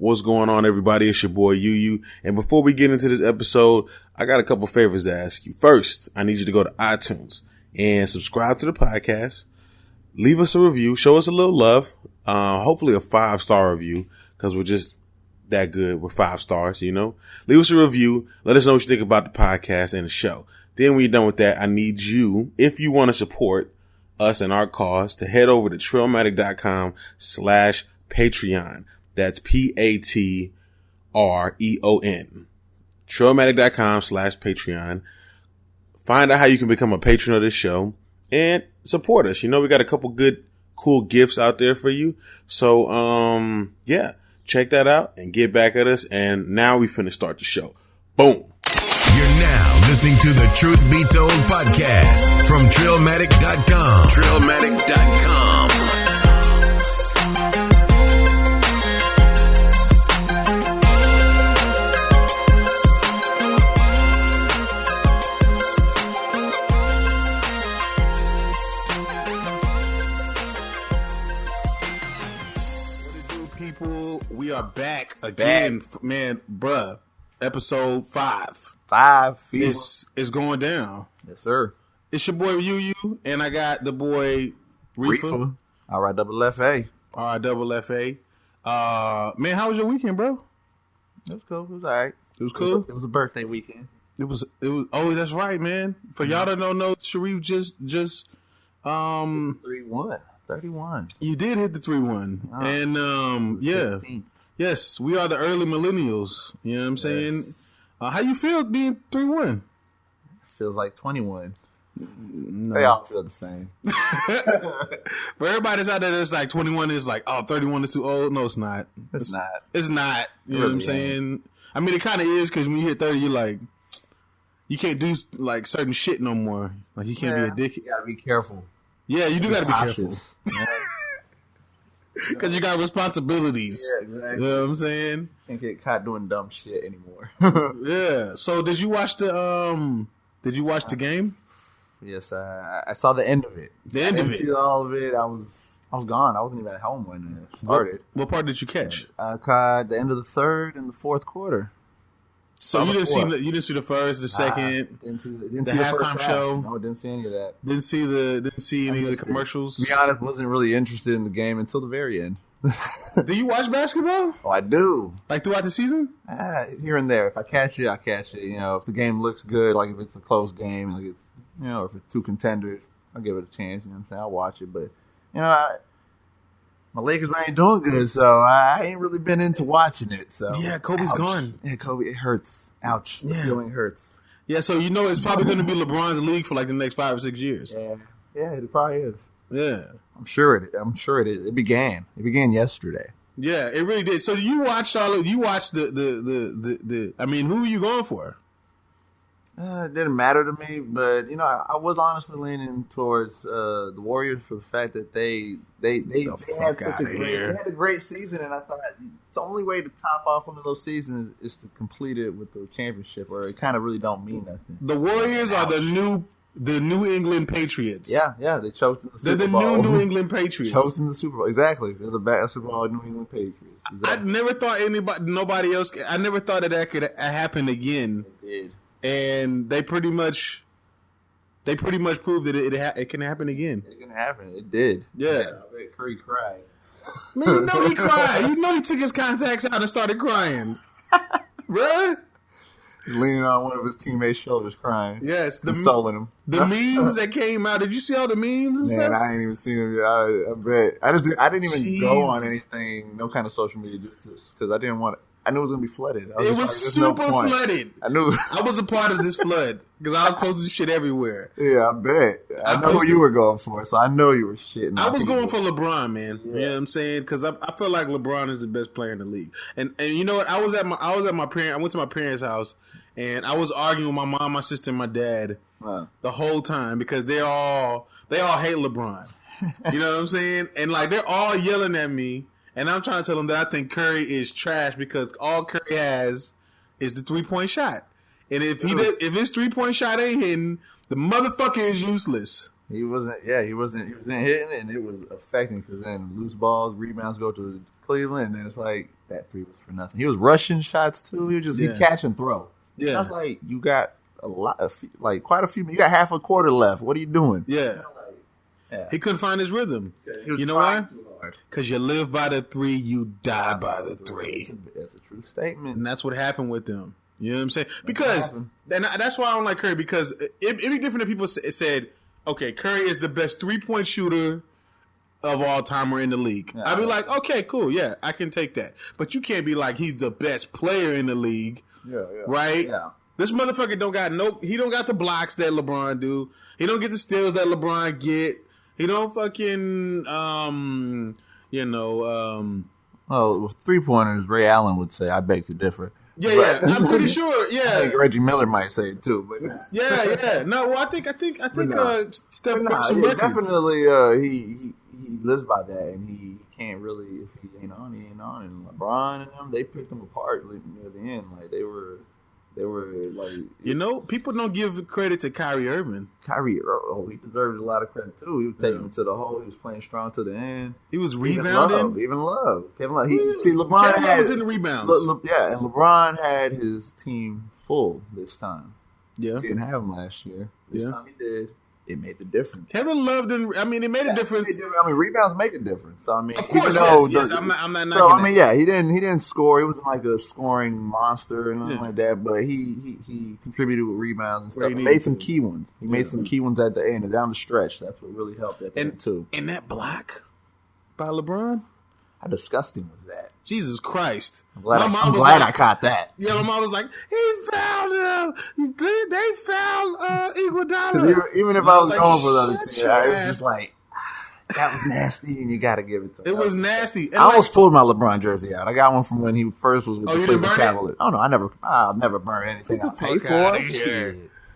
What's going on, everybody? It's your boy UU. And before we get into this episode, I got a couple favors to ask you. First, I need you to go to iTunes and subscribe to the podcast. Leave us a review. Show us a little love. Hopefully a 5-star review, because we're just that good. We're 5 stars, you know. Leave us a review. Let us know what you think about the podcast and the show. Then when you're done with that, I need you, if you want to support us and our cause, to head over to trailmatic.com/Patreon. That's Patreon. Trailmatic.com/Patreon. Find out how you can become a patron of this show and support us. You know, we got a couple good, cool gifts out there for you. So, yeah, check that out and get back at us. And now we finna start the show. Boom. You're now listening to the Truth Be Told podcast from Trailmatic.com. Trailmatic.com. What it do, people? We are back again, man, bruh. Episode 5. 5 It's going down. Yes, sir. It's your boy UU, and I got the boy Riffa. RIFFA. RIFFA. Man, how was your weekend, bro? It was cool. It was all right. It was cool. It was a birthday weekend. It was. Oh, that's right, man. For y'all that don't know, Sharif just 3-1. 31. You did hit the 3-1, and yeah, 16. yes, we are the early millennials. You know what I'm saying? Yes. How you feel being 3-1? Feels like 21. No. They all feel the same. For everybody that's out there that's like 21 is like, oh, 31 is too old. No, it's not. It's not. It's not. You know Really what I'm saying? I mean, it kind of is, because when you hit 30, you're like, you can't do like certain shit no more. Like, you can't be a dick. You gotta be careful. Yeah, you do gotta be careful. cautious. Because you got responsibilities. Yeah, exactly. You know what I'm saying? Can't get caught doing dumb shit anymore. Yeah. So did you watch the game? Yes, I saw the end of it. The end I of didn't it. see all of it. I was gone. I wasn't even at home when it started. What part did you catch? I caught the end of the third and the fourth quarter. So you didn't see the first, the second, Didn't see the first halftime half. show. No, didn't see any of that. Didn't see any of the commercials. To be honest, wasn't really interested in the game until the very end. Do you watch basketball? Oh, I do. Like throughout the season? Here and there. If I catch it, I catch it. You know, if the game looks good, like if it's a close game, like it's, you know, if it's 2 contenders, I'll give it a chance. You know what I'm saying? I'll watch it. But, you know, my Lakers ain't doing good, so I ain't really been into watching it. So Yeah, Kobe's gone. Yeah, Kobe, it hurts. Ouch. The feeling hurts. Yeah, so you know it's probably going to be LeBron's league for like the next 5 or 6 years. Yeah, it probably is. Yeah. I'm sure it is. It began yesterday. Yeah, it really did. So you watched the I mean, who were you going for? It didn't matter to me, but you know, I was honestly leaning towards the Warriors for the fact that they had a great season, and I thought the only way to top off one of those seasons is to complete it with the championship, or it kind of really don't mean nothing. The Warriors are the New England Patriots. Yeah, they choked in the Super They're the Bowl. New England Patriots. Choked in the Super Bowl. Exactly. They're the basketball New England Patriots. Exactly. I never thought nobody else. I never thought that could happen again. It did. And they pretty much proved that it can happen again. It can happen. It did. Yeah. I bet Curry cried. Man, you know he cried. You know he took his contacts out and started crying. Bruh. He's leaning on one of his teammates' shoulders crying. Yes. Consoling him. The memes that came out. Did you see all the memes and stuff? Man, I ain't even seen them yet. I bet. I didn't even go on anything, no kind of social media, just because I didn't want to. I knew it was going to be flooded. It was super flooded. I knew. I was a part of this flood because I was posting shit everywhere. Yeah, I bet. I know who you were going for, so I know you were shitting. I was going for LeBron, man. Yeah. You know what I'm saying? Because I feel like LeBron is the best player in the league. And you know what? I went to my parents' house, and I was arguing with my mom, my sister, and my dad the whole time because they all hate LeBron. You know what I'm saying? And like they're all yelling at me. And I'm trying to tell them that I think Curry is trash because all Curry has is the 3-point shot. And if his 3-point shot ain't hitting, the motherfucker is useless. He wasn't hitting it, and it was affecting because then loose balls, rebounds go to Cleveland, and then it's like that three was for nothing. He was rushing shots too. He was just he'd catch and throw. Yeah, and I was like, you got quite a few. You got half a quarter left. What are you doing? Yeah, he couldn't find his rhythm. You know why? Because you live by the three, you die by the three. That's a true statement, and that's what happened with them. You know what I'm saying? Because and that's why I don't like Curry. Because it'd be different if people said, okay, Curry is the best 3-point shooter of all time or in the league. Yeah. I'd be like, okay, cool, yeah, I can take that. But you can't be like he's the best player in the league, right? Yeah. This motherfucker don't got the blocks that LeBron do. He don't get the steals that LeBron get. He don't fucking well, with 3-pointers, Ray Allen would say, I beg to differ. Yeah, I'm pretty sure. Yeah, I think Reggie Miller might say it too. But yeah. No, well, I think Steph Curry definitely he lives by that, and he can't really if he ain't on, he ain't on. And LeBron and them, they picked him apart near the end. Like they were like people don't give credit to Kyrie Irving. He deserves a lot of credit too. He was taking it to the hole. He was playing strong to the end. He was rebounding. Even Love. Kevin Love. LeBron was in the rebounds. And LeBron had his team full this time. Yeah, he didn't have him last year. This time he did. It made the difference. Kevin Love didn't. I mean, it made a difference. Rebounds make a difference. So I mean, of course, yes. I'm not. So I mean, he didn't score. He wasn't like a scoring monster and nothing like that. But he contributed with rebounds and stuff. He made some key ones. He made some key ones at the end and down the stretch. That's what really helped at the end too. And that block by LeBron, how disgusting was that? Jesus Christ! I'm glad I caught that. Yeah, my mom was like, he fouled. They fouled Iguodala. Even if I was going for the other team, I was just like, that was nasty, and you got to give it to him. It was nasty. And I almost pulled my LeBron jersey out. I got one from when he first was with the Cleveland Cavaliers. Oh no, I'll never burn anything I pay for.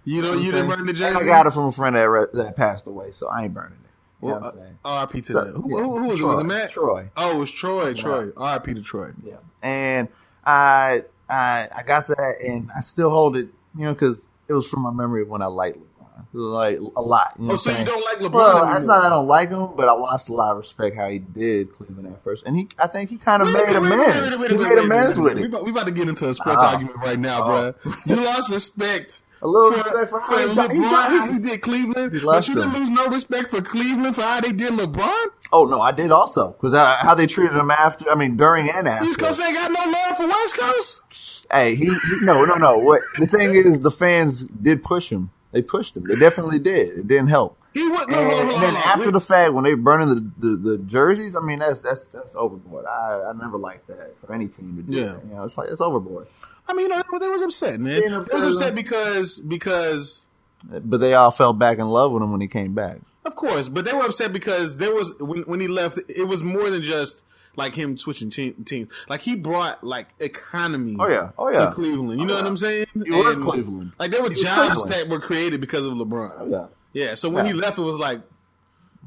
You didn't burn the jersey. I got it from a friend that passed away, so I ain't burning it. Well, R.I.P. to that. Who was it? Was it Matt? Troy. Oh, it was Troy. Troy. R.I.P. to Troy. Yeah. And I got that, and I still hold it, because it was from my memory of when I liked LeBron. It was like a lot. So you don't like LeBron? Well, it's not that I don't like him, but I lost a lot of respect how he did Cleveland at first, and I think he kind of made amends. He made amends with it. We about to get into a sports argument right now, bro. You lost respect. A little respect for how he did Cleveland, but you didn't lose no respect for Cleveland for how they did LeBron? Oh, no, I did also, because how they treated him during and after. East Coast ain't got no love for West Coast? Hey, no. What the thing is, the fans did push him. They pushed him. They definitely did. It didn't help. He wouldn't. And then after the fact, when they burning the jerseys, I mean, that's overboard. I never liked that for any team to do that. It's like, it's overboard. I mean, they was upset, man. They was upset because. But they all fell back in love with him when he came back. Of course, but they were upset because there was when he left, it was more than just like him switching teams. Like he brought like economy. To Cleveland. You know what I'm saying? He was Cleveland. Like there were jobs that were created because of LeBron. Yeah. So when he left, it was like.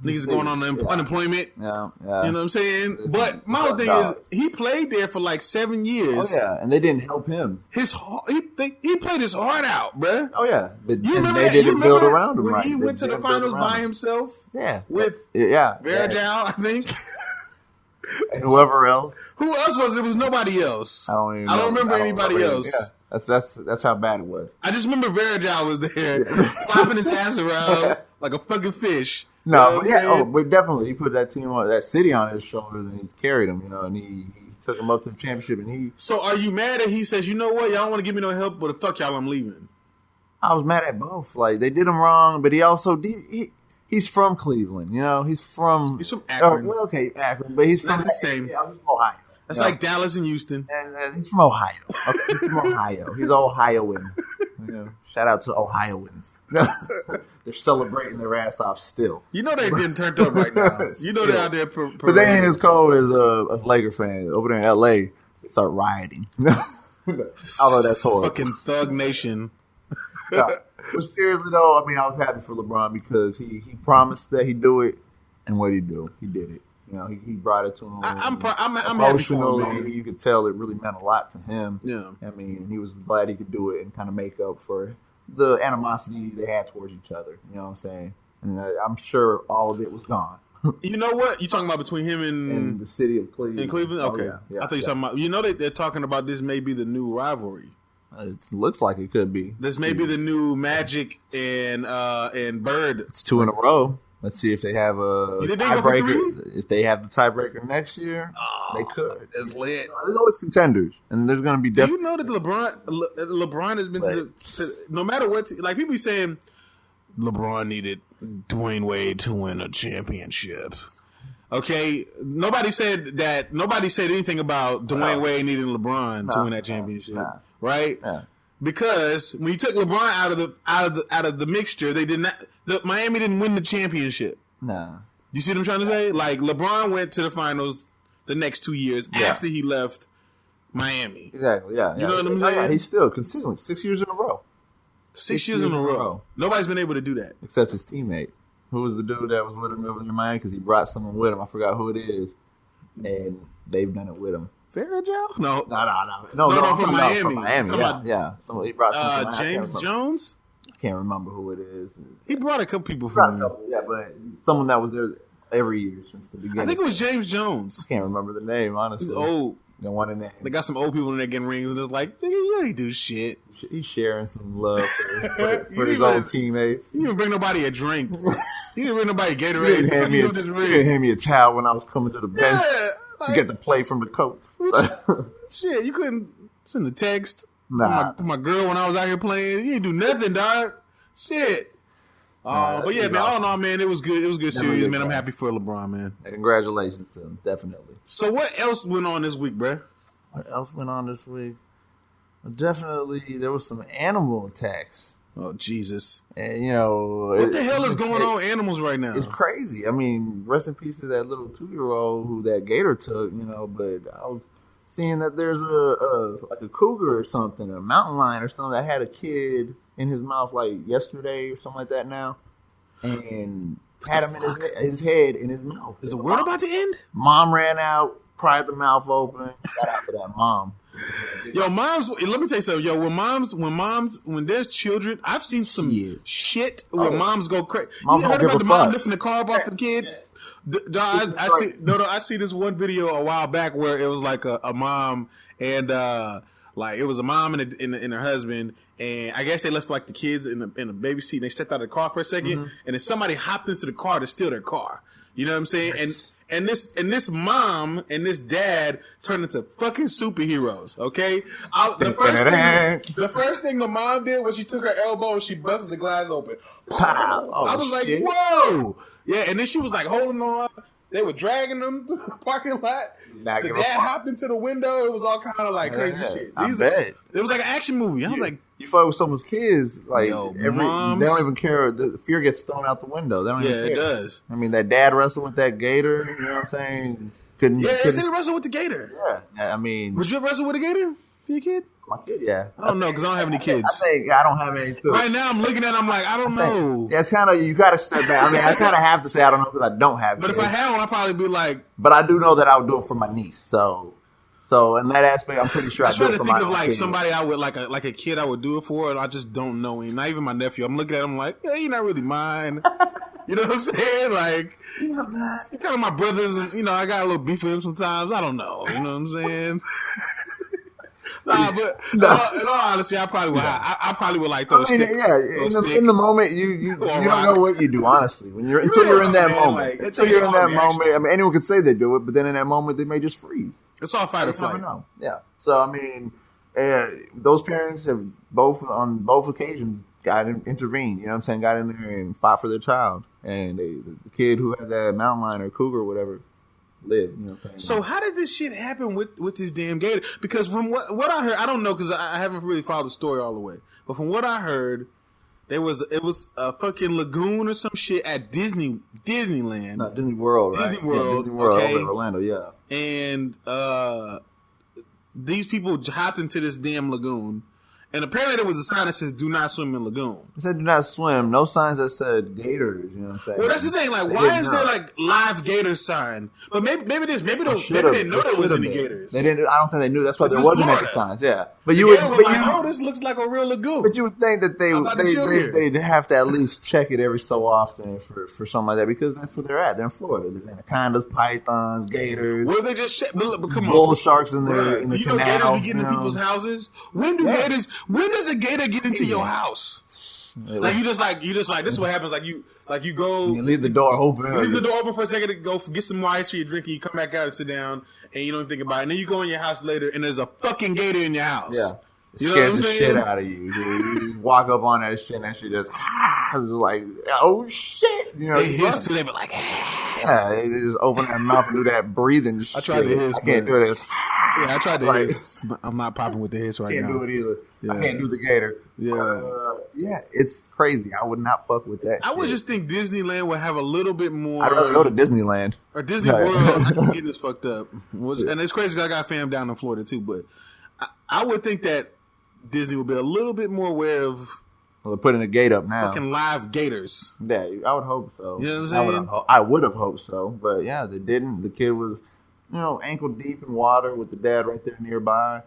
Niggas going on unemployment. Yeah. You know what I'm saying? But my whole thing is, he played there for like 7 years. Oh, yeah. And they didn't help him. He played his heart out, bruh. Oh, yeah. But they didn't build around him right. He went to the finals by himself. Yeah. With Verjao, I think. And whoever else. Who else was it? It was nobody else. I don't even know. I don't remember anybody else. Yeah. That's how bad it was. I just remember Verjao was there, flopping his ass around like a fucking fish. No, but definitely he put that city on his shoulders and he carried him, and he took him up to the championship and he. So are you mad that he says, you know what, y'all don't want to give me no help, but fuck y'all, I'm leaving? I was mad at both. Like they did him wrong, but he also did. He's from Cleveland, He's from Akron. Akron, but he's not the same. He's from Ohio. That's like Dallas and Houston. And he's from Ohio. Okay, he's from Ohio. He's Ohioan. Shout out to Ohioans. They're celebrating their ass off still. They didn't turn up right now. They're out there. But they ain't as cold as a Laker fan over there in L.A. They start rioting. Although that's horrible. Fucking Thug Nation. But seriously though, I was happy for LeBron because he promised that he'd do it, and what he do? He did it. He brought it to him. I'm emotionally. Happy for him, you could tell it really meant a lot to him. Yeah. He was glad he could do it and kind of make up for the animosity they had towards each other. You know what I'm saying? and I'm sure all of it was gone. You know what? You talking about between him and the city of Cleveland? In Cleveland? Okay. Oh, yeah, I thought you were talking about... You know they're talking about this may be the new rivalry. It looks like it could be. This may be the new Magic and Bird. It's 2 in a row. Let's see if they have a tiebreaker. If they have the tiebreaker next year, they could. It's lit. There's always contenders, and there's going to be. Do you know that LeBron has been to no matter what? Like people be saying, LeBron needed Dwayne Wade to win a championship. Okay, nobody said that. Nobody said anything about Dwayne Wade needing LeBron to win that championship, right? Yeah. Because when you took LeBron out of the mixture, they did not. Miami didn't win the championship. No. You see what I'm trying to say? Like LeBron went to the finals the next 2 years after he left Miami. Exactly. Yeah. You know what I'm saying? Yeah, he's still consistent. 6 years in a row. 6 years in a row. Nobody's been able to do that except his teammate. Who was the dude that was with him over in Miami? Because he brought someone with him. I forgot who it is, and they've done it with him. Farrell? No, from Miami. From Miami. Yeah. Somebody, he brought someone. James Jones. I can't remember who it is. He brought a couple people from him. Yeah, but someone that was there every year since the beginning. I think it was James Jones. I can't remember the name, honestly. He's old. The one in there. They got some old people in there getting rings, and it's like, nigga, you ain't do shit. He's sharing some love for his old teammates. You didn't bring nobody a drink. You didn't bring nobody Gatorade. You didn't hand me a towel when I was coming to the bench to get the play from the coach. Shit, you couldn't send a text to my girl when I was out here playing. You didn't do nothing, dog. Shit. But yeah, man, all in all, man, it was good. It was a good series, man. I'm happy for LeBron, man. And congratulations to him, definitely. So what else went on this week, bruh? What else went on this week? Definitely, there was some animal attacks. Oh, Jesus. And, you know... What the hell is going on with animals right now? It's crazy. I mean, rest in peace to that little 2-year-old who that gator took, you know, but I was seeing that there's a cougar or something, a mountain lion or something that had a kid in his mouth like yesterday or something like that now, and had him in his head in his mouth. Is the world about to end? Mom ran out, pried the mouth open, got after that mom. Yo, moms, let me tell you something. Yo, when there's children, I've seen some shit where moms go crazy. You heard about the mom lifting the car up off the kid? I see this one video a while back where it was like a mom and like it was a mom and her husband, and I guess they left like the kids in the baby seat and they stepped out of the car for a second, and then somebody hopped into the car to steal their car. You know what I'm saying? Nice. And this mom and this dad turned into fucking superheroes. Okay, the first thing the mom did was she took her elbow and she busted the glass open. I was like, whoa, yeah. And then she was like holding on. They were dragging them through the parking lot. The dad hopped into the window. It was all kind of like crazy shit. It was like an action movie. I was like, you fuck with someone's kids, like they don't even care. The fear gets thrown out the window. They don't even care. It does. I mean, that dad wrestled with that gator. You know what I'm saying? They said he wrestled with the gator. Yeah, I mean, would you ever wrestle with a gator for your kid? My kid, yeah. I don't know because I don't have any kids. I don't have any too. Right now, I'm looking at. I'm like, I don't know. Yeah, it's kind of you got to step back. I mean, I kind of have to say I don't know because I don't have. But kids. If I had one, I'd probably be like. But I do know that I would do it for my niece. So in that aspect, I'm pretty sure I do it for my niece. I'm trying to think of like somebody I would like a kid I would do it for, and I just don't know him. Not even my nephew. I'm looking at him like, yeah, you're not really mine. You know what I'm saying? Like, you're kind of my brothers, and you know, I got a little beef with him sometimes. I don't know. You know what I'm saying? But in all honesty, I probably would like those sticks. Yeah, in the moment, you don't know what you do. Honestly, until you're in that moment. I mean, anyone could say they do it, but then in that moment, they may just freeze. It's all fight or flight. Never know. Yeah. So I mean, those parents have on both occasions intervened. You know what I'm saying? Got in there and fought for their child, and the kid who had that mountain lion or cougar or whatever. Live, you know what I'm saying? So how did this shit happen with this damn gator? Because from what I heard, I don't know because I haven't really followed the story all the way. But from what I heard, it was a fucking lagoon or some shit at Disneyland. No, Disney World, right? Disney World over in Orlando, yeah. And these people hopped into this damn lagoon And apparently there was a sign that says "Do not swim in lagoon." It said "Do not swim." No signs that said gators. You know what I'm saying? Well, that's the thing. Like, why is there like live gator sign? But maybe they didn't know there was any gators. They didn't. I don't think they knew. That's why there wasn't any signs. Yeah, but this looks like a real lagoon. But you would think that they'd have to at least check it every so often for something like that, because that's where they're at. They're in Florida. There's anacondas, pythons, gators. Well, they just check. But come on, bull sharks in there. In the do you know gators be getting in people's houses? When does a gator get into your house? Like you just like this is what happens. Like you go, you leave the door open. You leave the door open for a second to go get some ice for your drink, and you come back out and sit down, and you don't think about it. And then you go in your house later, and there's a fucking gator in your house. Yeah, it scared the shit out of you. Dude. You walk up on that shit, and that shit just like, oh shit. You know, they hiss too. They be like, yeah, they just open their mouth and do that breathing shit. I tried to hiss. I can't do it. Yeah, I tried to hiss. I'm not popping with the hiss right now. Can't do it either. Yeah. I can't do the gator. Yeah. It's crazy. I would not fuck with that. I would just think Disneyland would have a little bit more. I'd rather go to Disneyland or Disney World. I can get this fucked up. And it's crazy because I got fam down in Florida too. But I would think that Disney would be a little bit more aware of. Well, they're putting a gate up now. Fucking live gators. Yeah, I would hope so. You know what I'm saying? I would have hoped so, but yeah, they didn't. The kid was, ankle deep in water with the dad right there nearby,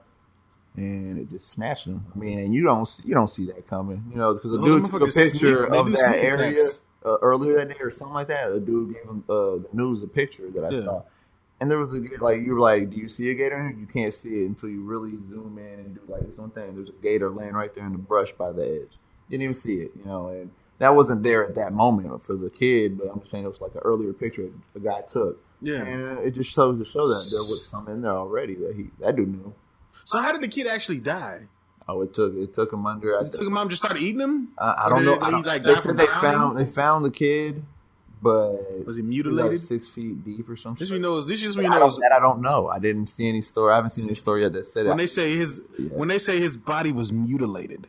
and it just snatched him. I mean, and you don't see that coming, because the dude took a picture of that area earlier that day or something like that. The dude gave him the news a picture that I saw, and there was a gator. You were like, "Do you see a gator?" You can't see it until you really zoom in and do this one thing. There's a gator laying right there in the brush by the edge. Didn't even see it, and that wasn't there at that moment for the kid. But I'm just saying it was like an earlier picture a guy took. Yeah, and it just shows to show that there was something in there already that dude knew. So how did the kid actually die? Oh, it took him under. It took him out and just started eating him. I don't know. They found the kid, but was he mutilated? He was 6 feet deep or something. This is when I don't know. I didn't see any story. I haven't seen any story yet that said when they say his body was mutilated.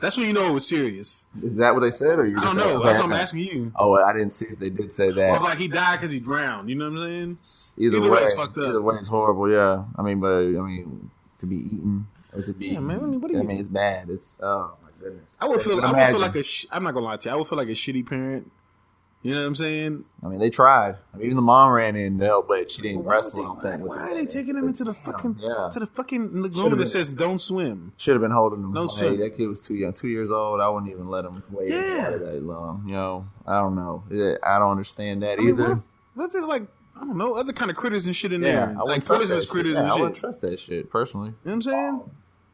That's when you know it was serious. Is that what they said, or you? I don't know. That's what I'm asking you. Oh, I didn't see if they did say that. Or like he died because he drowned. You know what I'm saying? Either way, it's fucked up. Either way, it's horrible. Yeah, I mean, to be eaten or to be, it's bad. It's oh my goodness. I would feel like I'm not gonna lie to you. I would feel like a shitty parent. You know what I'm saying? I mean, they tried. Even the mom ran in to help, but she didn't wrestle. Why are they taking him into the fucking lagoon that says don't swim? Should have been holding him. No swim. That kid was too young, 2 years old. I wouldn't even let him wait that long. I don't know. I don't understand that either. What if there's I don't know, other kind of critters and shit in there? Like poisonous critters and shit. I wouldn't trust that shit, personally. You know what I'm saying?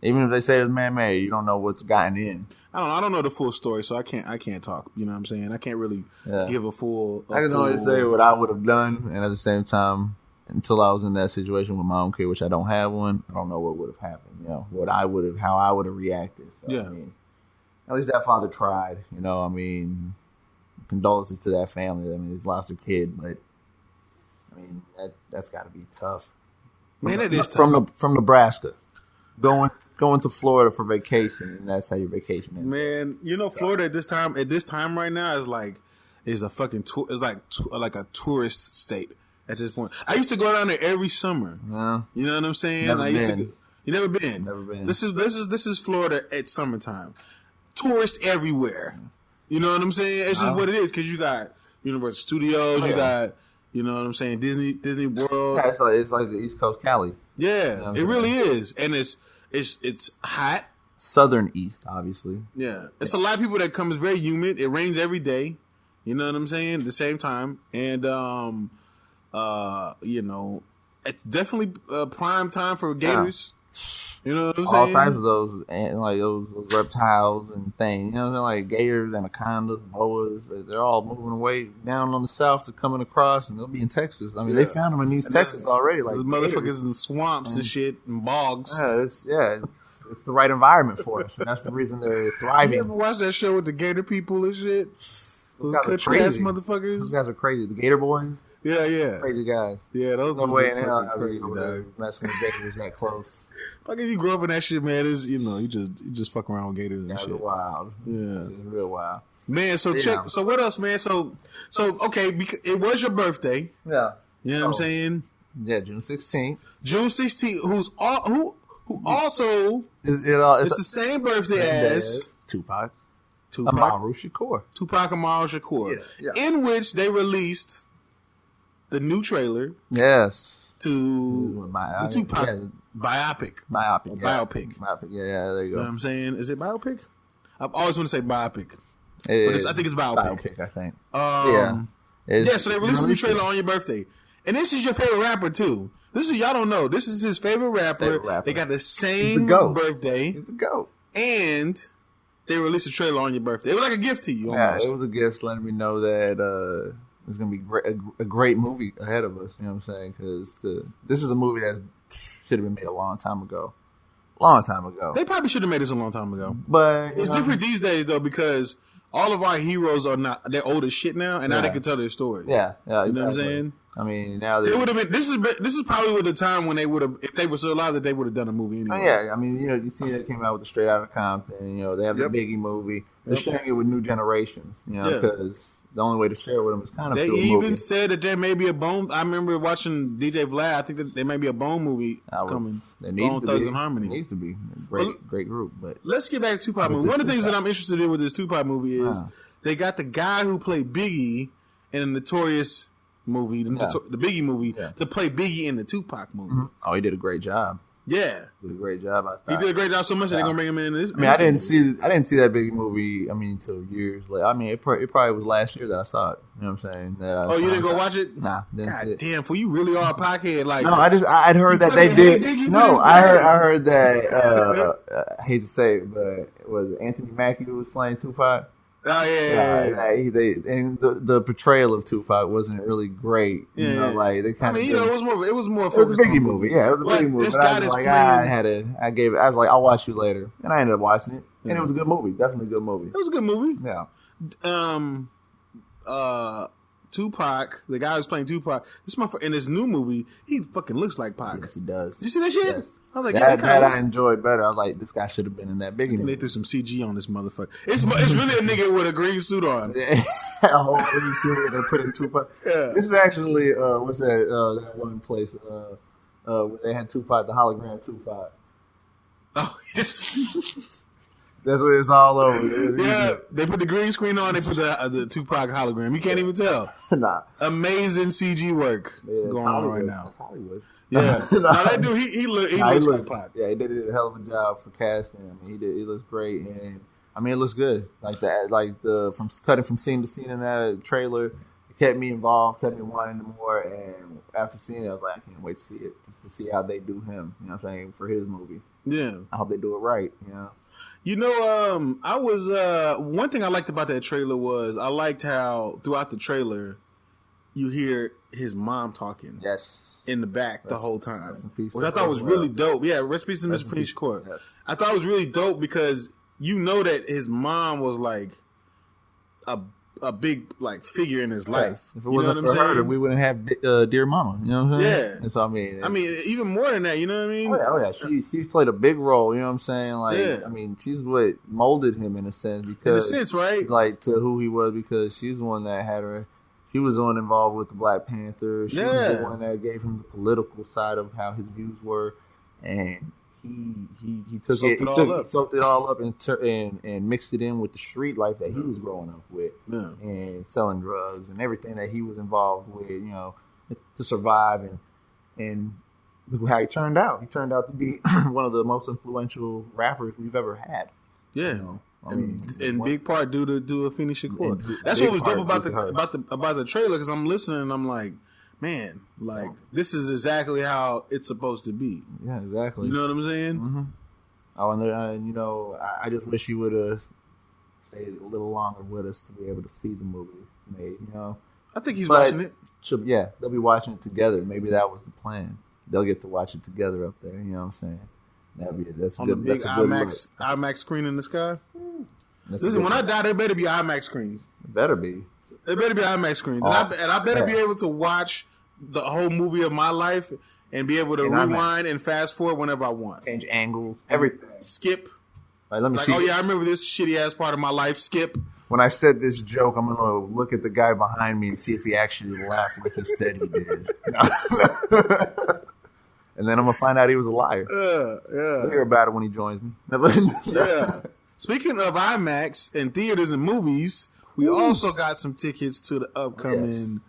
Even if they say it's man-made, you don't know what's gotten in. I don't know the full story, so I can't talk. You know what I'm saying? I can't really give a full. I can only say what I would have done, and at the same time, until I was in that situation with my own kid, which I don't have one, I don't know what would have happened. How I would have reacted. So, I mean, at least that father tried. Condolences to that family. He's lost a kid, but that's got to be tough. Man, it is tough. From Nebraska. Going to Florida for vacation, and that's how your vacation is. Man, Florida at this time right now is a fucking like a tourist state at this point. I used to go down there every summer. Yeah. You know what I'm saying? You never been? Never been. This is Florida at summertime. Tourists everywhere. You know what I'm saying? It's just what it is because you got Universal Studios, you got what I'm saying, Disney World. Yeah, it's like the East Coast Cali. Yeah, it really is, and it's hot. Southern East, obviously. Yeah. It's a lot of people that come. It's very humid. It rains every day. You know what I'm saying? At the same time. And, it's definitely prime time for gators. You know what I'm saying? All types of those, and those reptiles and things. Like gators, anacondas, boas. They're all moving away down on the south. They're coming across, and they'll be in Texas. They found them in East Texas already. Like those motherfuckers in swamps and shit and bogs. It's the right environment for us, and that's the reason they're thriving. You ever watch that show with the gator people and shit? Those country ass motherfuckers. Those guys are crazy. The Gator Boys. Yeah. Crazy guys. Yeah, those no way in hell crazy, messing with gators that close. Like if you grew up in that shit, man, you just fuck around with gators and shit. Wild. Yeah, it's real wild. Man, so what else, man? So okay, it was your birthday. Yeah. You know what I'm saying? Yeah, June 16th. June 16th. who also it's the same birthday as Tupac. Amaru Shakur. Tupac Amaru Shakur. Yeah. In which they released the new trailer. Yes. To the Tupac biopic. Biopic. Yeah, there you go. You know what I'm saying? Is it biopic? I always want to say biopic. But I think it's biopic. I think. So they released a new trailer on your birthday. And this is your favorite rapper, too. This is, y'all don't know, this is his favorite rapper. They got the same birthday. He's the GOAT. And they released a trailer on your birthday. It was like a gift to you, almost. Yeah, it was a gift letting me know that there's going to be a great movie ahead of us. You know what I'm saying? Because this is a movie that should have been made a long time ago. They probably should have made this a long time ago. But it's different these days, though, because all of our heroes they're old as shit now, and now they can tell their stories. Yeah, you know what I'm saying? I mean, now it would have been. This is probably the time when they would have, if they were still alive, that they would have done a movie anyway. Oh, yeah, I mean, you see that came out with the Straight Outta Compton. They have the Biggie movie. They're sharing it with new generations. Because the only way to share with them is kind of. They even said that there may be a Bone. I remember watching DJ Vlad. I think that there may be a Bone movie coming. There needs Bone to Thugs be. and Harmony. It needs to be great group. But let's get back to Tupac movie. One of the things that I'm interested in with this Tupac movie is they got the guy who played Biggie in a Notorious movie, the Biggie movie, to play Biggie in the Tupac movie. Mm-hmm. Oh, he did a great job. Yeah, he did a great job. He did a great job so much that they're gonna bring him in this. I mean, I didn't see that Biggie movie. I mean, until years later. I mean, it probably was last year that I saw it. You know what I'm saying? You didn't go watch it? Nah. God damn, for you really are a pockhead. Like, no, I'd heard that they did. No, I heard that. I hate to say it, but it was Anthony Mackie who was playing Tupac. Oh yeah. And the portrayal of Tupac wasn't really great. You know, like they kind of. it was more. It was a Biggie movie. Yeah, it was a Biggie movie. This but guy I was like, I gave it. I was like, I'll watch you later, and I ended up watching it, and it was a good movie. Definitely a good movie. It was a good movie. Yeah. Tupac, the guy who's playing Tupac, this motherfucker in this new movie, he fucking looks like Pac. Yes, he does. Did you see that shit? Yes. I was like, that I enjoyed better. I was like, this guy should have been in that Biggie movie. They threw some CG on this motherfucker. It's really a nigga with a green suit on. A whole green suit and put in Tupac. Yeah. This is actually what's that one place where they had Tupac, the hologram Tupac. Oh, that's what it's all over. Yeah, they put the green screen on. They put the Tupac hologram. You can't even tell. Nah, amazing CG work going on right now. That's Hollywood. Yeah, that dude, he looks like Pac. Yeah, he did a hell of a job for casting. I mean, he looks great, and I mean, it looks good. Like that, from cutting from scene to scene in that trailer, it kept me involved, kept me wanting more. And after seeing it, I was like, I can't wait to see it, just to see how they do him. You know what I'm saying, for his movie. Yeah, I hope they do it right. You know. You know, I was one thing I liked about that trailer was I liked how throughout the trailer you hear his mom talking. Yes. In the back the whole time, which I thought was really dope. Yeah, rest in peace to Mr. Finish Court. Yes. I thought it was really dope because you know that his mom was like a big like figure in his life. If it wasn't for her, we wouldn't have Dear Mama. You know what I'm saying? Yeah. And so I mean, even more than that. You know what I mean? Oh yeah. She played a big role. You know what I'm saying? Like, I mean, she's what molded him in a sense because, right? Like to who he was because she's the one that had her. She was the one involved with the Black Panther. She was the one that gave him the political side of how his views were, and he took soaked it all up and mixed it in with the street life that he was growing up with, and selling drugs and everything that he was involved with, you know, to survive and look how he turned out. He turned out to be one of the most influential rappers we've ever had. Yeah. You know? I mean, in big part due to Phoenix Shakur. That's what was dope about the trailer because I'm listening and I'm like, man, like this is exactly how it's supposed to be. Yeah, exactly. You know what I'm saying? Mm-hmm. Oh, and you know, I just wish he would have stayed a little longer with us to be able to see the movie made. You know, I think he's watching it. Yeah, they'll be watching it together. Maybe that was the plan. They'll get to watch it together up there. You know what I'm saying? That's on good. The big IMAX screen in the sky. Listen, when I die, there better be IMAX screens. It better be. There better be IMAX screens, and I better be able to watch the whole movie of my life and be able to rewind and fast forward whenever I want. Change angles, everything. Skip. Right, let me see. Oh yeah, I remember this shitty ass part of my life. Skip. When I said this joke, I'm gonna look at the guy behind me and see if he actually laughed like he said he did. And then I'm going to find out he was a liar. Yeah. We'll hear about it when he joins me. Yeah. Speaking of IMAX and theaters and movies, we also got some tickets to the upcoming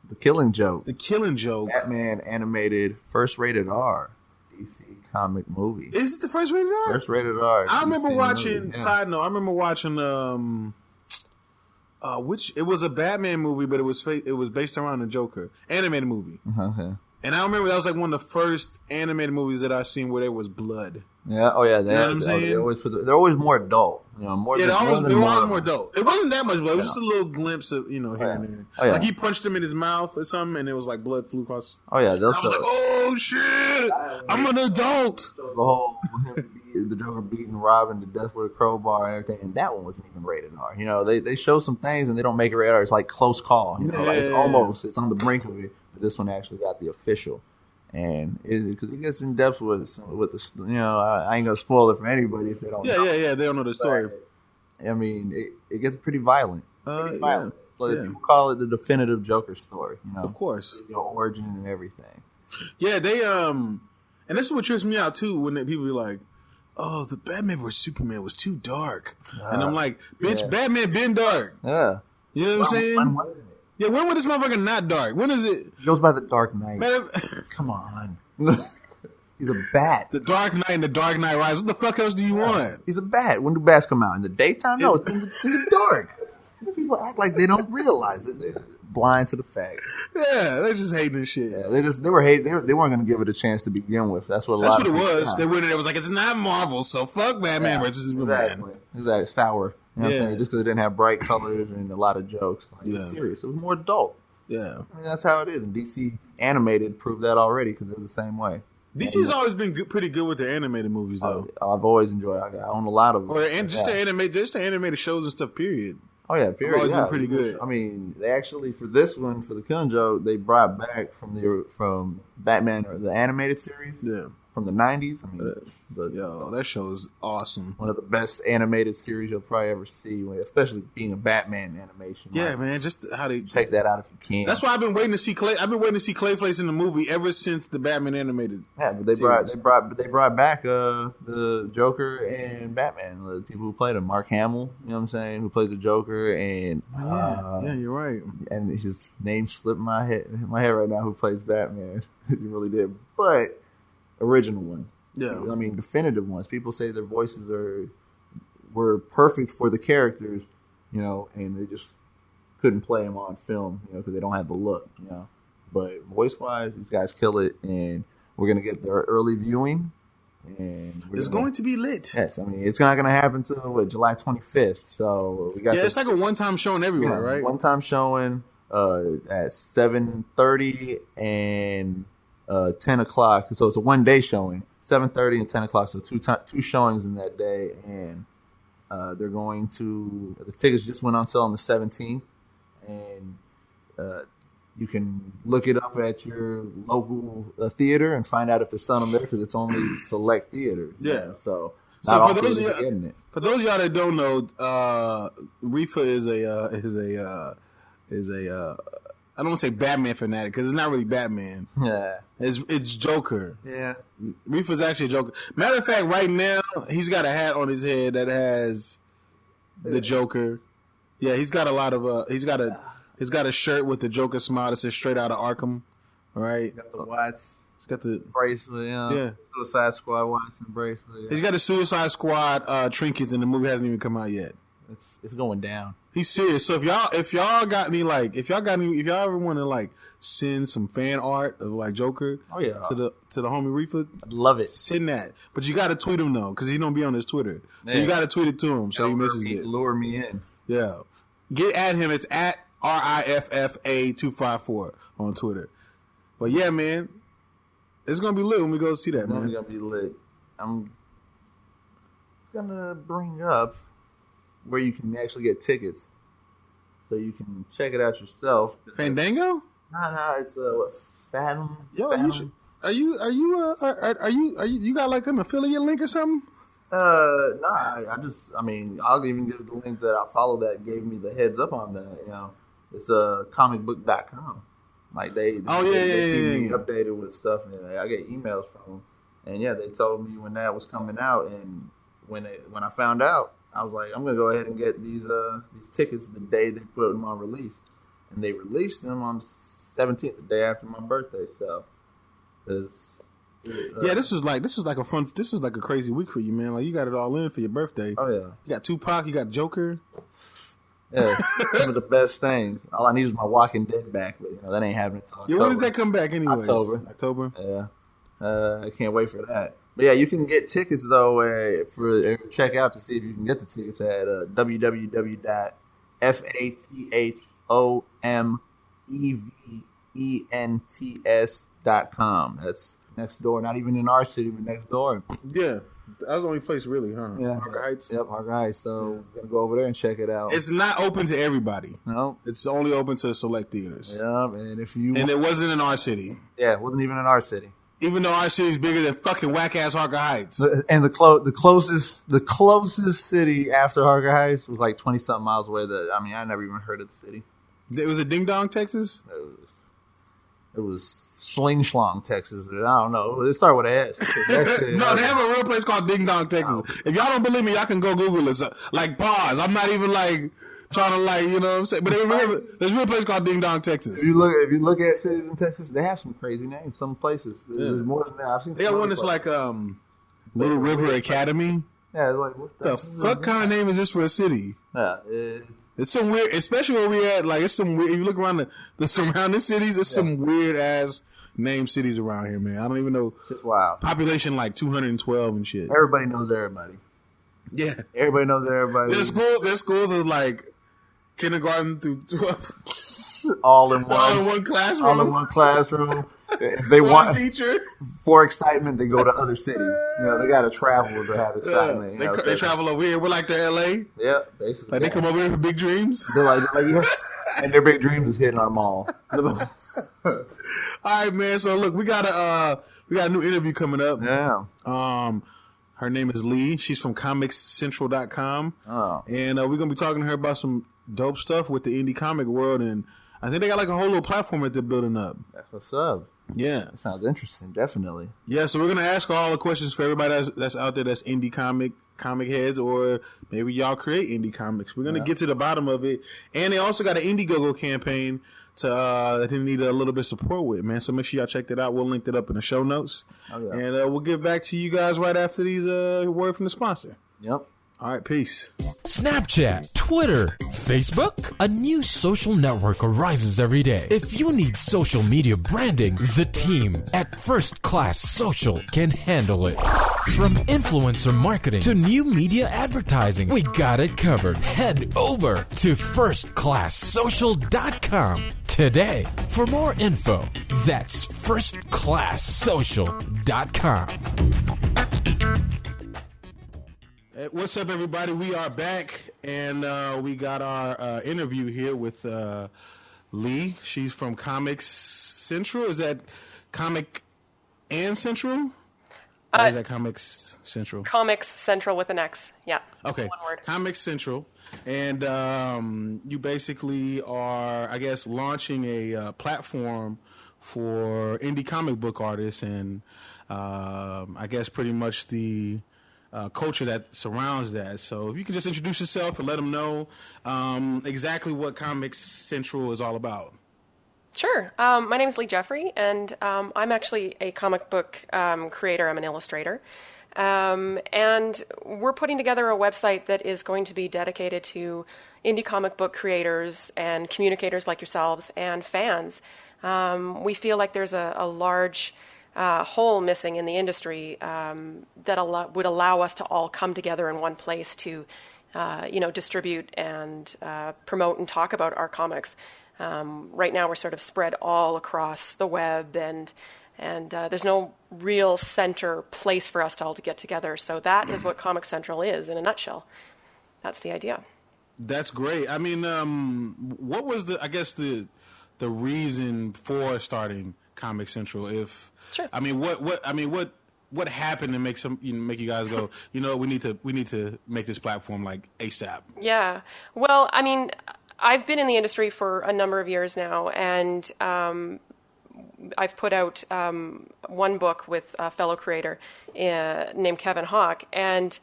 The Killing Joke. The Killing Joke. Batman animated first rated R DC comic movie. Is it the first rated R? First rated R. I remember watching, side note, I remember watching it was a Batman movie, but it was based around the Joker. Animated movie. Okay. And I remember that was like one of the first animated movies that I seen where there was blood. Yeah. Oh yeah. You know what I'm saying? They're always more adult. More. Yeah, it was more adult. It wasn't that much blood. It was just a little glimpse of here and there. Oh, yeah. Like he punched him in his mouth or something, and it was like blood flew across. Oh yeah. I was like, oh shit! I'm an adult. The whole the Joker beating Robin to death with a crowbar and everything, and that one wasn't even rated R. They show some things and they don't make it rated R. It's like close call. Like it's on the brink of it. But this one actually got the official. And because it gets in depth with the I ain't gonna spoil it for anybody if they don't. know. Yeah. They don't know the story. But, I mean, it gets pretty violent. Violent. So people call it the definitive Joker story. Of course, your origin and everything. Yeah, they and this is what trips me out too when people be like, "Oh, the Batman vs Superman was too dark," and I'm like, "Bitch, Batman been dark." Yeah, you know what I'm saying? When was it? Yeah, when was this motherfucker not dark? When is it? He goes by the Dark Knight. Man, come on. He's a bat. The Dark Knight and the Dark Knight Rises. What the fuck else do you want? He's a bat. When do bats come out? In the daytime? No, it's in the dark. People act like they don't realize it. They're blind to the fact. Yeah, they're just hating this shit. Yeah, they were hating. They weren't going to give it a chance to begin with. That's what it was. They went in there was like, it's not Marvel, so fuck Batman versus Superman. Exactly. Sour. You know what I'm saying? Just because it didn't have bright colors and a lot of jokes. It was serious. It was more adult. Yeah. I mean, that's how it is. And DC Animated proved that already because they're the same way. DC's always been pretty good with their animated movies, though. I've always enjoyed it. I own a lot of them. Just the animated shows and stuff, period. Oh, yeah, period. Always been pretty good. I mean, they actually, for this one, for the Killing Joke, they brought back from Batman, or the animated series. Yeah. From the 90s. I mean, that show is awesome. One of the best animated series you'll probably ever see, especially being a Batman animation. Yeah, man, just how they check that out if you can. That's why I've been waiting to see Clayface in the movie ever since the Batman animated. Yeah, but they brought back the Joker and Batman, the people who played him. Mark Hamill, you know what I'm saying, who plays the Joker, and yeah, you're right. And his name slipped my head right now. Who plays Batman? He really did, but. Original one. Yeah. I mean, definitive ones. People say their voices were perfect for the characters, and they just couldn't play them on film, because they don't have the look, But voice-wise, these guys kill it, and we're going to get their early viewing. And it's going to be lit. Yes, I mean, it's not going to happen until, July 25th. So we got it's like a one-time showing everywhere, right? One-time showing at 7:30 and... 10 o'clock, so it's a one-day showing, 7:30 and 10 o'clock, so two showings in that day, and they're going to, the tickets just went on sale on the 17th, and you can look it up at your local theater and find out if they're selling them there, because it's only select theaters. Yeah. So for those of y'all that don't know, Riffa is a I don't want to say Batman fanatic because it's not really Batman. Yeah. It's Joker. Yeah. Riffa's actually a Joker. Matter of fact, right now, he's got a hat on his head that has the Joker. Yeah, he's got a lot of, he's got a shirt with the Joker smile that says straight out of Arkham. All right. He's got the watch. He's got the bracelet, yeah. Suicide Squad watch and bracelet. Yeah. He's got the Suicide Squad trinkets and the movie hasn't even come out yet. It's going down. He's serious. So if y'all ever want to send some fan art of Joker to the homie Riffa, I'd love it. Send that. But you got to tweet him though, because he don't be on his Twitter. So you got to tweet it to him so he misses it. Lure me in. Yeah. Get at him. It's at RIFFA254 on Twitter. But yeah, man, it's gonna be lit when we go see that, man. It's gonna be lit. I'm gonna bring up where you can actually get tickets, so you can check it out yourself. Fandango? Nah, it's Fathom. Yo, Fathom. You got an affiliate link or something? Nah. I'll even give the link that I follow that gave me the heads up on that. It's comicbook.com. Like they keep me updated with stuff, and I get emails from them. And yeah, they told me when that was coming out, and when I found out, I was like, I'm gonna go ahead and get these tickets the day they put them on release, and they released them on 17th, the day after my birthday. So, this was like a crazy week for you, man. Like you got it all in for your birthday. Oh yeah, you got Tupac, you got Joker. Yeah, some of the best things. All I need is my Walking Dead back, but that ain't happening until October. Yeah, when does that come back anyways? October. Yeah. I can't wait for that. But yeah, you can get tickets though. Check out to see if you can get the tickets at www.fathomevents.com. That's next door. Not even in our city, but next door. Yeah, that was the only place really, huh? Yeah, Harker Heights. Yep, Harker Heights. So we're gonna go over there and check it out. It's not open to everybody. No, it's only open to select theaters. Yeah, and it wasn't in our city. Yeah, it wasn't even in our city. Even though our city's bigger than fucking whack ass Harker Heights. And the closest city after Harker Heights was like 20-something miles away. I never even heard of the city. Was it Ding Dong, Texas? It was Sling Schlong, Texas. I don't know. It started with an S. No, they have a real place called Ding Dong, Texas. If y'all don't believe me, y'all can go Google it. Like, pause. I'm not even like trying to you know what I'm saying? But there's a real place called Ding Dong, Texas. If you look at cities in Texas, they have some crazy names. Some places. There's more than that. I've seen. They got one that's like Little River Academy. Yeah, it's like what the fuck kind of name is this for a city? Yeah, it's some weird, especially where we at. Like it's some weird. If you look around the surrounding cities, it's some weird ass named cities around here, man. I don't even know. It's just wild. Population like 212 and shit. Everybody knows everybody. Yeah, everybody knows everybody. Their schools is like kindergarten through 12. All in one classroom. If they want teacher for excitement, they go to other cities. They got to travel to have excitement. They travel over here. We're like to LA. Yeah, basically. Like they come over here for big dreams. They're like yes, and their big dreams is hitting our mall. All right, man. So look, we got a new interview coming up. Yeah. Her name is Leigh. She's from ComixCentral.com. Oh. And we're gonna be talking to her about some dope stuff with the indie comic world, and I think they got like a whole little platform that they're building up. That's what's up. Yeah, that sounds interesting. Definitely. Yeah, so we're gonna ask all the questions for everybody that's out there that's indie comic heads, or maybe y'all create indie comics. We're gonna get to the bottom of it, and they also got an IndieGoGo campaign that they need a little bit of support with, man. So make sure y'all check that out. We'll link that up in the show notes, and we'll get back to you guys right after these word from the sponsor. Yep. All right, peace. Snapchat, Twitter, Facebook. A new social network arises every day. If you need social media branding, the team at First Class Social can handle it. From influencer marketing to new media advertising, we got it covered. Head over to firstclasssocial.com today for more info. That's firstclasssocial.com. What's up, everybody? We are back, and we got our interview here with Leigh. She's from ComixCentral. Is that Comic and Central? Or is that ComixCentral? ComixCentral with an X. Yeah. Okay. One word. ComixCentral. And you basically are, I guess, launching a platform for indie comic book artists and I guess pretty much the culture that surrounds that. So if you can just introduce yourself and let them know exactly what ComixCentral is all about. Sure. My name is Leigh Jeffery, and I'm actually a comic book creator. I'm an illustrator. And we're putting together a website that is going to be dedicated to indie comic book creators and communicators like yourselves and fans. We feel like there's a large hole missing in the industry that would allow us to all come together in one place to, distribute and promote and talk about our comics. Right now, we're sort of spread all across the web, and there's no real center place for us to all to get together. So that is what ComixCentral is in a nutshell. That's the idea. That's great. I mean, what was the reason for starting ComixCentral? Sure. I mean, what happened to make you guys go, we need to make this platform like ASAP? Yeah. Well, I mean, I've been in the industry for a number of years now, and I've put out one book with a fellow creator named Kevin Hawk, and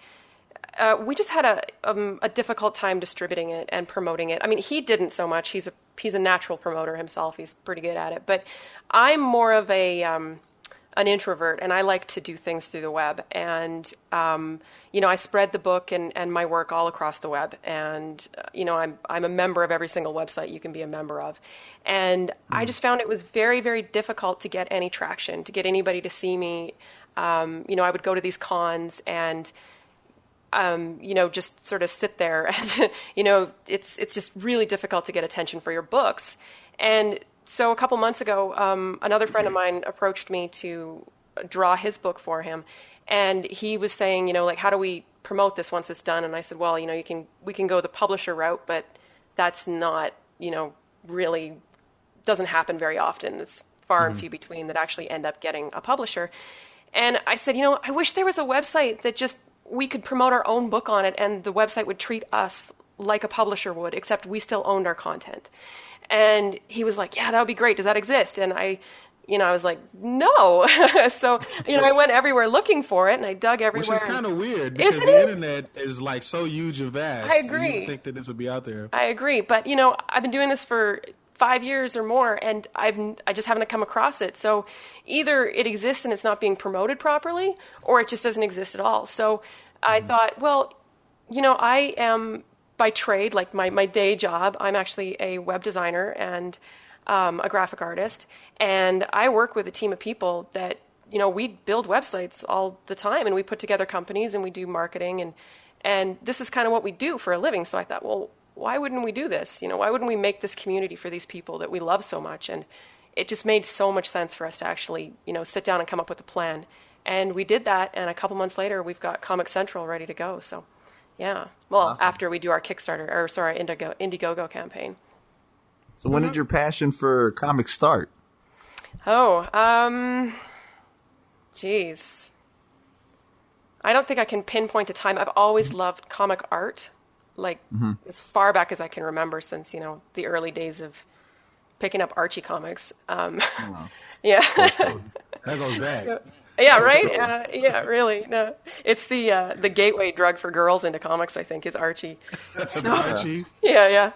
we just had a difficult time distributing it and promoting it. I mean, he didn't so much. He's a natural promoter himself. He's pretty good at it. But I'm more of an introvert, and I like to do things through the web. And I spread the book and my work all across the web. And I'm a member of every single website you can be a member of. And I just found it was very, very difficult to get any traction, to get anybody to see me. I would go to these cons and just sort of sit there and, it's just really difficult to get attention for your books. And so a couple months ago, another friend of mine approached me to draw his book for him. And he was saying, how do we promote this once it's done? And I said, well, we can go the publisher route, but that's not, really doesn't happen very often. It's far and few between that actually end up getting a publisher. And I said, I wish there was a website that just we could promote our own book on it and the website would treat us like a publisher would, except we still owned our content. And he was like, yeah, that would be great. Does that exist? And I was like, no. So, I went everywhere looking for it and I dug everywhere. Which is kind of weird because the internet is like so huge and vast. I agree. You'd think that this would be out there. I agree. But, I've been doing this for 5 years or more and I just haven't come across it. So either it exists and it's not being promoted properly or it just doesn't exist at all. So I thought, well, I am by trade, like my day job, I'm actually a web designer and a graphic artist. And I work with a team of people that, we build websites all the time and we put together companies and we do marketing and this is kind of what we do for a living. So I thought, well, why wouldn't we do this? Why wouldn't we make this community for these people that we love so much? And it just made so much sense for us to actually, sit down and come up with a plan. And we did that. And a couple months later, we've got ComixCentral ready to go. So, yeah. Well, awesome. After we do our Kickstarter, IndieGoGo campaign. So when did your passion for comics start? Geez. I don't think I can pinpoint a time. I've always loved comic art, like as far back as I can remember since, the early days of picking up Archie comics. Yeah. That goes back. So, yeah, right? Yeah, really. No. It's the gateway drug for girls into comics, I think, is Archie. So, Archie? Yeah.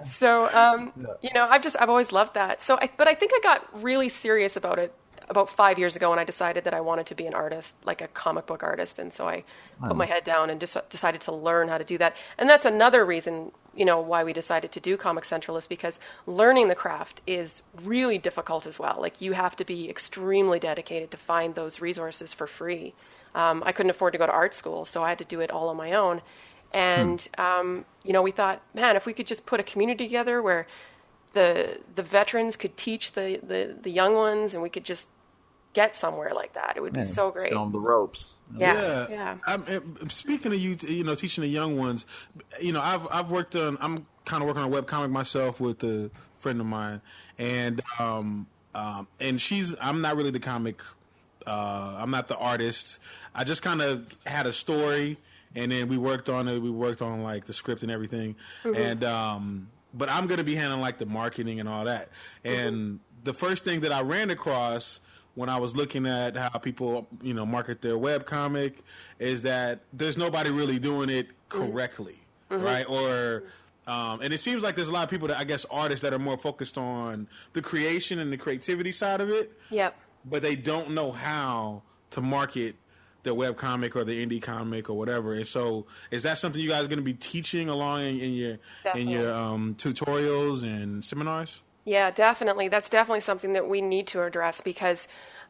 So, I've always loved that. But I think I got really serious about it about 5 years ago when I decided that I wanted to be an artist, like a comic book artist. And so I put my head down and just decided to learn how to do that. And that's another reason, why we decided to do ComixCentral is because learning the craft is really difficult as well. Like you have to be extremely dedicated to find those resources for free. I couldn't afford to go to art school, so I had to do it all on my own. And, we thought, man, if we could just put a community together where the veterans could teach the young ones and we could just get somewhere like that, it would be so great. Show them the ropes. Yeah. Speaking of you, teaching the young ones, I've worked on. I'm kind of working on a webcomic myself with a friend of mine, and I'm not really the comic. I'm not the artist. I just kind of had a story, and then we worked on it. We worked on like the script and everything, and but I'm going to be handling like the marketing and all that. And the first thing that I ran across when I was looking at how people, market their webcomic is that there's nobody really doing it correctly, right? Or, and it seems like there's a lot of people that, I guess, artists that are more focused on the creation and the creativity side of it. Yep. But they don't know how to market their webcomic or the indie comic or whatever. And so is that something you guys are going to be teaching along in your tutorials and seminars? Yeah, definitely. That's definitely something that we need to address because,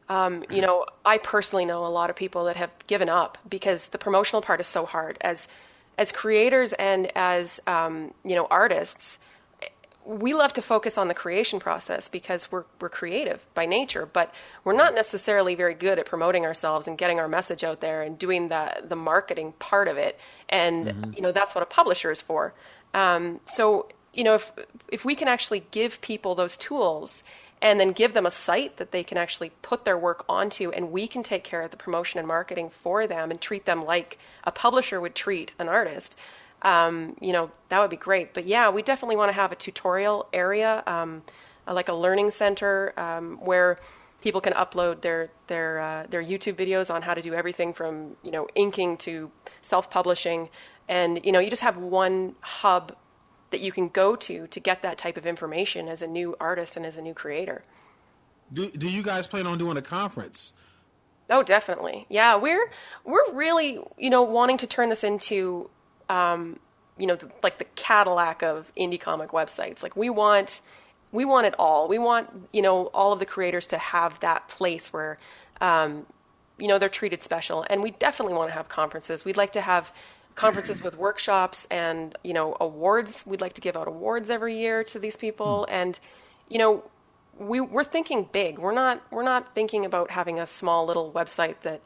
I personally know a lot of people that have given up because the promotional part is so hard. As creators and as, artists, we love to focus on the creation process because we're creative by nature, but we're not necessarily very good at promoting ourselves and getting our message out there and doing the marketing part of it. And, that's what a publisher is for. So if we can actually give people those tools and then give them a site that they can actually put their work onto and we can take care of the promotion and marketing for them and treat them like a publisher would treat an artist, that would be great. But yeah, we definitely want to have a tutorial area. like a learning center where people can upload their YouTube videos on how to do everything from, inking to self-publishing. And, you just have one hub that you can go to get that type of information as a new artist and as a new creator. Do you guys plan on doing a conference? Oh, definitely. Yeah, we're really, wanting to turn this into, like the Cadillac of indie comic websites. Like we want it all. We want, all of the creators to have that place where, they're treated special. And we definitely want to have conferences. We'd like to have conferences with workshops and, awards. We'd like to give out awards every year to these people. And, we're thinking big. We're not thinking about having a small little website that,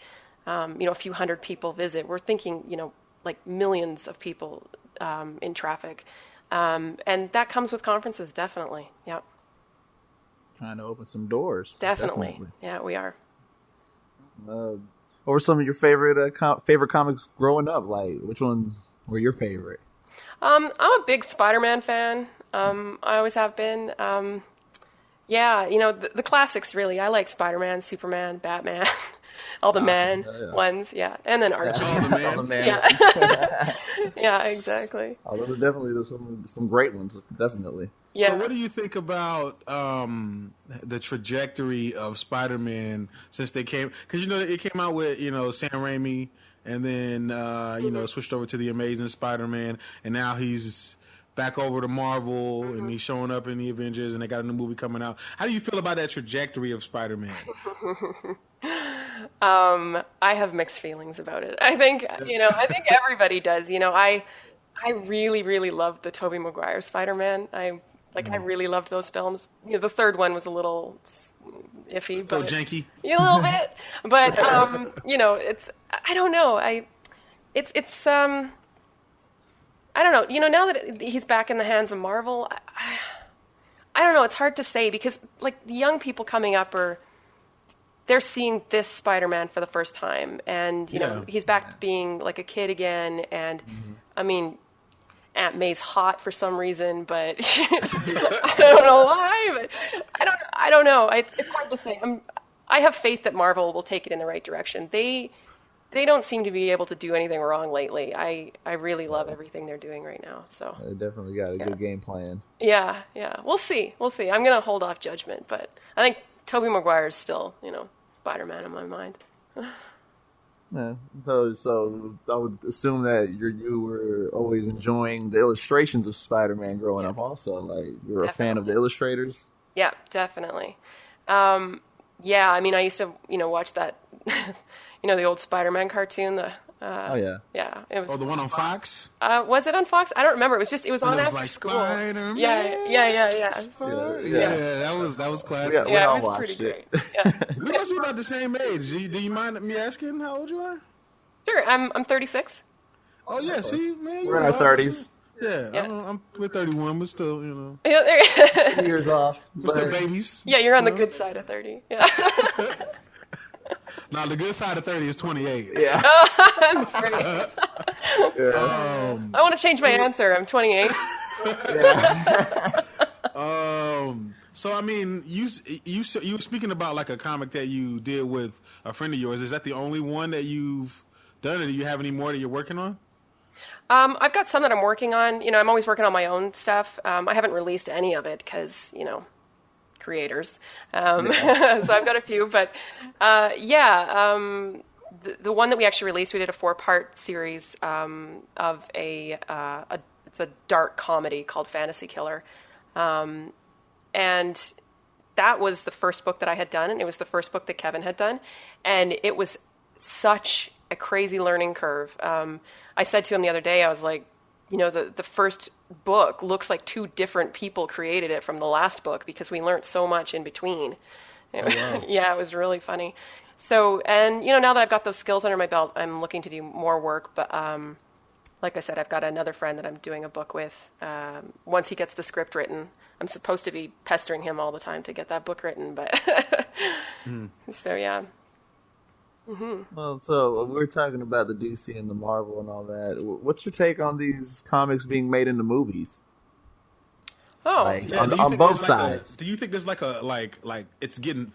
a few hundred people visit. We're thinking, like millions of people in traffic. And that comes with conferences, definitely. Yeah. Trying to open some doors. Definitely. Yeah, we are. What were some of your favorite comics growing up? Like, which ones were your favorite? I'm a big Spider-Man fan. I always have been. Yeah, the classics, really. I like Spider-Man, Superman, Batman, all the ones, yeah. And then Archie. All the man. Yeah. Yeah, exactly. Oh, there's some great ones, definitely. Yeah. So what do you think about the trajectory of Spider-Man since they came? Because, it came out with, Sam Raimi, and then, switched over to the Amazing Spider-Man, and now he's back over to Marvel, and he's showing up in the Avengers, and they got a new movie coming out. How do you feel about that trajectory of Spider-Man? I have mixed feelings about it. I think everybody does. I really, really loved the Tobey Maguire Spider-Man. I really loved those films. The third one was a little iffy, but janky. A little bit. But it's I don't know. I don't know. Now that he's back in the hands of Marvel, I don't know. It's hard to say because like the young people coming up they're seeing this Spider-Man for the first time, and he's back being like a kid again. And I mean, Aunt May's hot for some reason, but I don't know why. But I don't know. It's hard to say. I have faith that Marvel will take it in the right direction. They don't seem to be able to do anything wrong lately. I really love everything they're doing right now. So they definitely got a good game plan. Yeah. We'll see. I'm gonna hold off judgment, but I think Tobey Maguire is still, Spider-Man in my mind. Yeah. So I would assume that you were always enjoying the illustrations of Spider-Man growing up. Also, like you were a fan of the illustrators. Yeah, definitely. Yeah, I mean, I used to, watch that. The old Spider-Man cartoon. Yeah, it was. Oh, the one on Fox? Was it on Fox? I don't remember. It was on after like school. Spider-Man. Yeah. That was classic. Yeah, it was pretty great. Yeah. We must be about the same age. Do you mind me asking how old you are? Sure, I'm 36. Oh yeah, see, man, we're in our 30s. Yeah. We're 31, but still, Yeah, 2 years off. We're still babies. Yeah, you're on the good side of 30. Yeah. Now, the good side of 30 is 28. Yeah. That's great. I want to change my answer. I'm 28. Yeah. So, I mean, you were speaking about like a comic that you did with a friend of yours. Is that the only one that you've done, or do you have any more that you're working on? I've got some that I'm working on. I'm always working on my own stuff. I haven't released any of it because, creators. So I've got a few, but the one that we actually released, we did a 4-part series of it's a dark comedy called Fantasy Killer. And that was the first book that I had done, and it was the first book that Kevin had done. And it was such a crazy learning curve. I said to him the other day, I was like, the first book looks like 2 different people created it from the last book because we learned so much in between. Oh, wow. Yeah, it was really funny. So, and, now that I've got those skills under my belt, I'm looking to do more work. But like I said, I've got another friend that I'm doing a book with. Once he gets the script written, I'm supposed to be pestering him all the time to get that book written. But so, yeah. Mm-hmm. Well, so we're talking about the DC and the Marvel and all that. What's your take on these comics being made into movies? Oh, like Yeah, do you on think both there's like sides. do you think there's like a like it's getting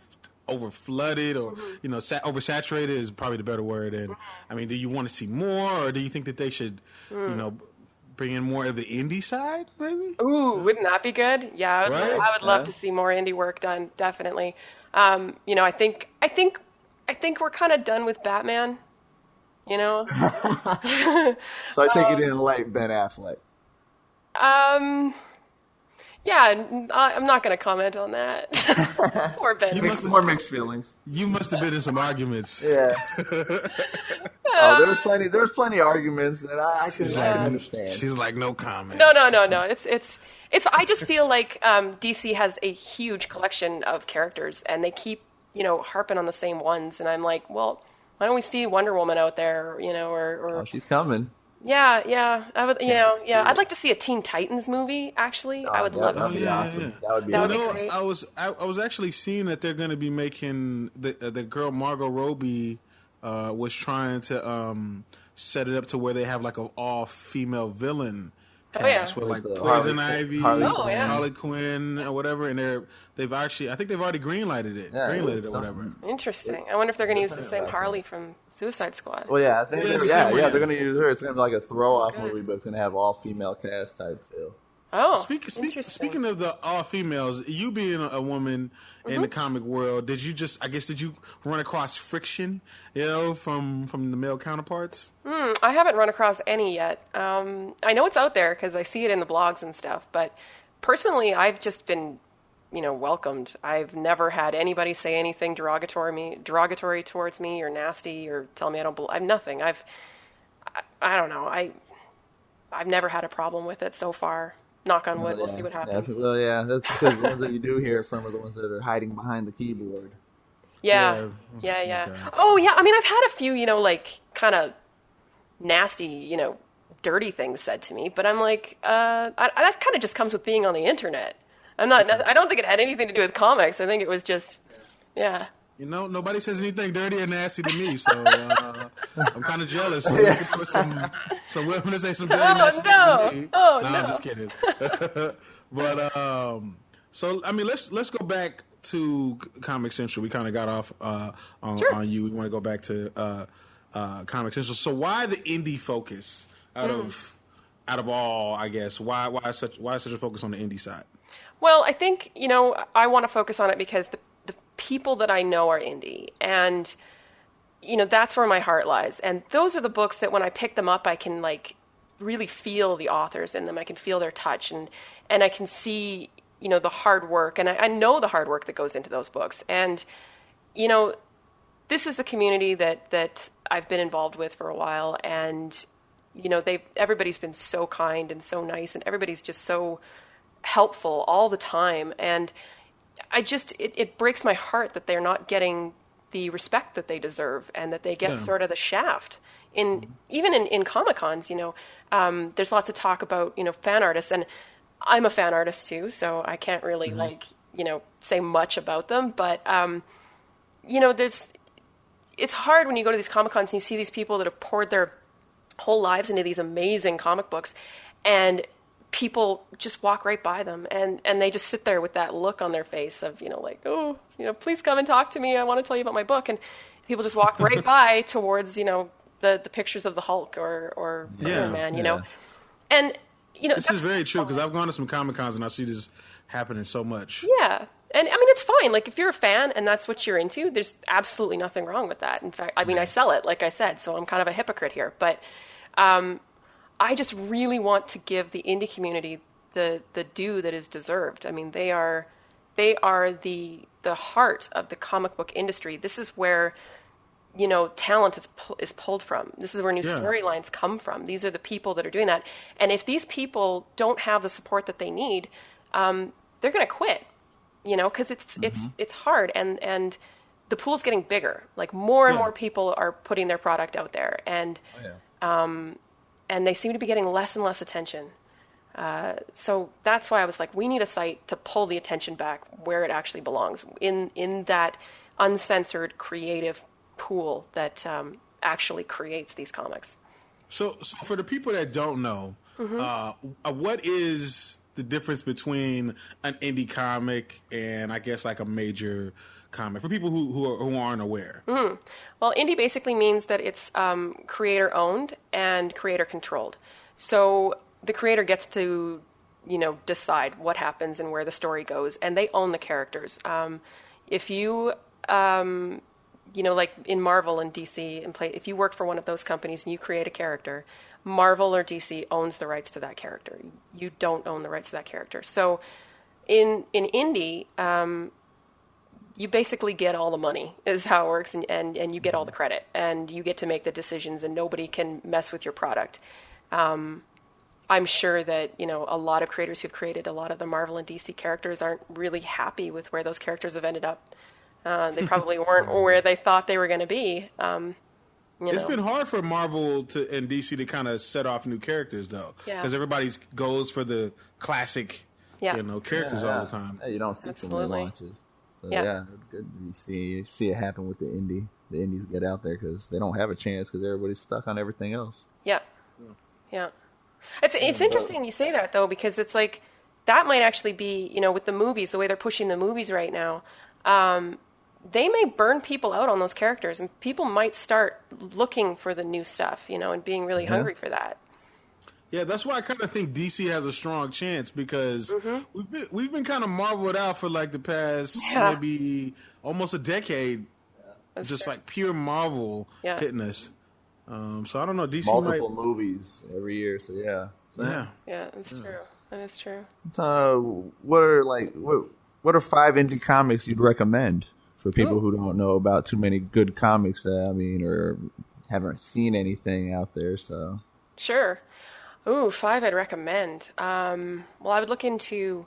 over flooded or oversaturated is probably the better word? And I mean, do you want to see more, or do you think that they should bring in more of the indie side, maybe? Ooh, wouldn't that be good? Yeah, Right? I would love to see more indie work done. Definitely. I think we're kind of done with Batman. You know. So I take it in like Ben Affleck. Yeah, I'm not going to comment on that. Poor Ben. More mixed feelings. You must have been in some arguments. Yeah. There was plenty of arguments that I couldn't understand. She's like, no comment. No. It's. I just feel like DC has a huge collection of characters, and they keep harping on the same ones, and I'm like, well, why don't we see Wonder Woman out there, or she's coming. Yeah. I would, I'd like to see a Teen Titans movie. Actually, I would love to see that. Awesome. That would be. That would be great. I was actually seeing that they're going to be making the girl Margot Robbie was trying to set it up to where they have like an all female villain cast with like Poison Ivy, Harley Quinn, or whatever, and they've actually, I think they've already greenlighted it, or whatever. Interesting. I wonder if they're going to use the same Harley from Suicide Squad. Well, yeah, I think they're going to use her. It's going to be like a throw-off movie, but it's going to have all female cast type feel. Oh, speaking of the all females, you being a woman in the comic world, did you run across friction, from the male counterparts? I haven't run across any yet. I know it's out there because I see it in the blogs and stuff, but personally, I've just been, welcomed. I've never had anybody say anything derogatory towards me or nasty or tell me I don't believe. I've nothing. I don't know. I've never had a problem with it so far. Knock on wood. We'll see what happens. Yeah, that's because the ones that you do hear from are the ones that are hiding behind the keyboard. Yeah. Oh, yeah. I mean, I've had a few, kind of nasty, dirty things said to me, but I'm like, that kind of just comes with being on the internet. I don't think it had anything to do with comics. I think it was just, yeah. Nobody says anything dirty or nasty to me, so I'm kind of jealous. So looking for some women to say some dirty nasty things to me. No, I'm just kidding. But so I mean, let's go back to Comic Central. We kind of got off on you. We want to go back to Comic Central. So why the indie focus out of all? I guess why such a focus on the indie side? Well, I think I want to focus on it because the people that I know are indie, and that's where my heart lies. And those are the books that when I pick them up, I can really feel the authors in them. I can feel their touch, and I can see the hard work, and I know the hard work that goes into those books. And this is the community that I've been involved with for a while, and everybody's been so kind and so nice, and everybody's just so helpful all the time. And it breaks my heart that they're not getting the respect that they deserve, and that they get sort of the shaft. Even in Comic-Cons, there's lots of talk about, fan artists, and I'm a fan artist too, so I can't really say much about them, but it's hard when you go to these Comic-Cons and you see these people that have poured their whole lives into these amazing comic books, and people just walk right by them, and they just sit there with that look on their face of, please come and talk to me. I want to tell you about my book. And people just walk right by towards, the pictures of the Hulk or Iron Man, And, this is very true, because I've gone to some Comic-Cons and I see this happening so much. Yeah. And I mean, it's fine. Like, if you're a fan and that's what you're into, there's absolutely nothing wrong with that. In fact, I mean, I sell it, like I said, so I'm kind of a hypocrite here. But I just really want to give the indie community the due that is deserved. I mean, they are the heart of the comic book industry. This is where, talent is pulled from. This is where new storylines come from. These are the people that are doing that. And if these people don't have the support that they need, they're going to quit, because it's hard. And the pool's getting bigger. Like, more and more people are putting their product out there. And, and they seem to be getting less and less attention. So that's why I was like, we need a site to pull the attention back where it actually belongs, in that uncensored creative pool that actually creates these comics. So for the people that don't know, what is the difference between an indie comic and I guess like a major comic for people who aren't aware? Mm-hmm. Well, indie basically means that it's creator owned and creator controlled. So the creator gets to, decide what happens and where the story goes, and they own the characters. If you, like in Marvel and DC, if you work for one of those companies and you create a character, Marvel or DC owns the rights to that character. You don't own the rights to that character. So in indie, you basically get all the money is how it works, and you get all the credit, and you get to make the decisions, and nobody can mess with your product. I'm sure that, a lot of creators who've created a lot of the Marvel and DC characters aren't really happy with where those characters have ended up. They probably weren't where they thought they were going to be. It's been hard for Marvel and DC to kind of set off new characters, though, because everybody goes for the classic, characters all the time. Yeah, you don't see too many launches. So, good. You see it happen with the indie. The indies get out there because they don't have a chance because everybody's stuck on everything else. Yeah. It's interesting you say that, though, because it's like that might actually be, with the movies, the way they're pushing the movies right now, they may burn people out on those characters, and people might start looking for the new stuff, and being really hungry for that. Yeah, that's why I kind of think DC has a strong chance because we've been kind of marveled out for like the past maybe almost a decade, just true. Like pure Marvel hitting us. So I don't know. DC multiple movies every year. So yeah, that's true. That is true. What are 5 indie comics you'd recommend for people who don't know about too many good comics? Or haven't seen anything out there. So sure. Ooh, 5 I'd recommend. Well, I would look into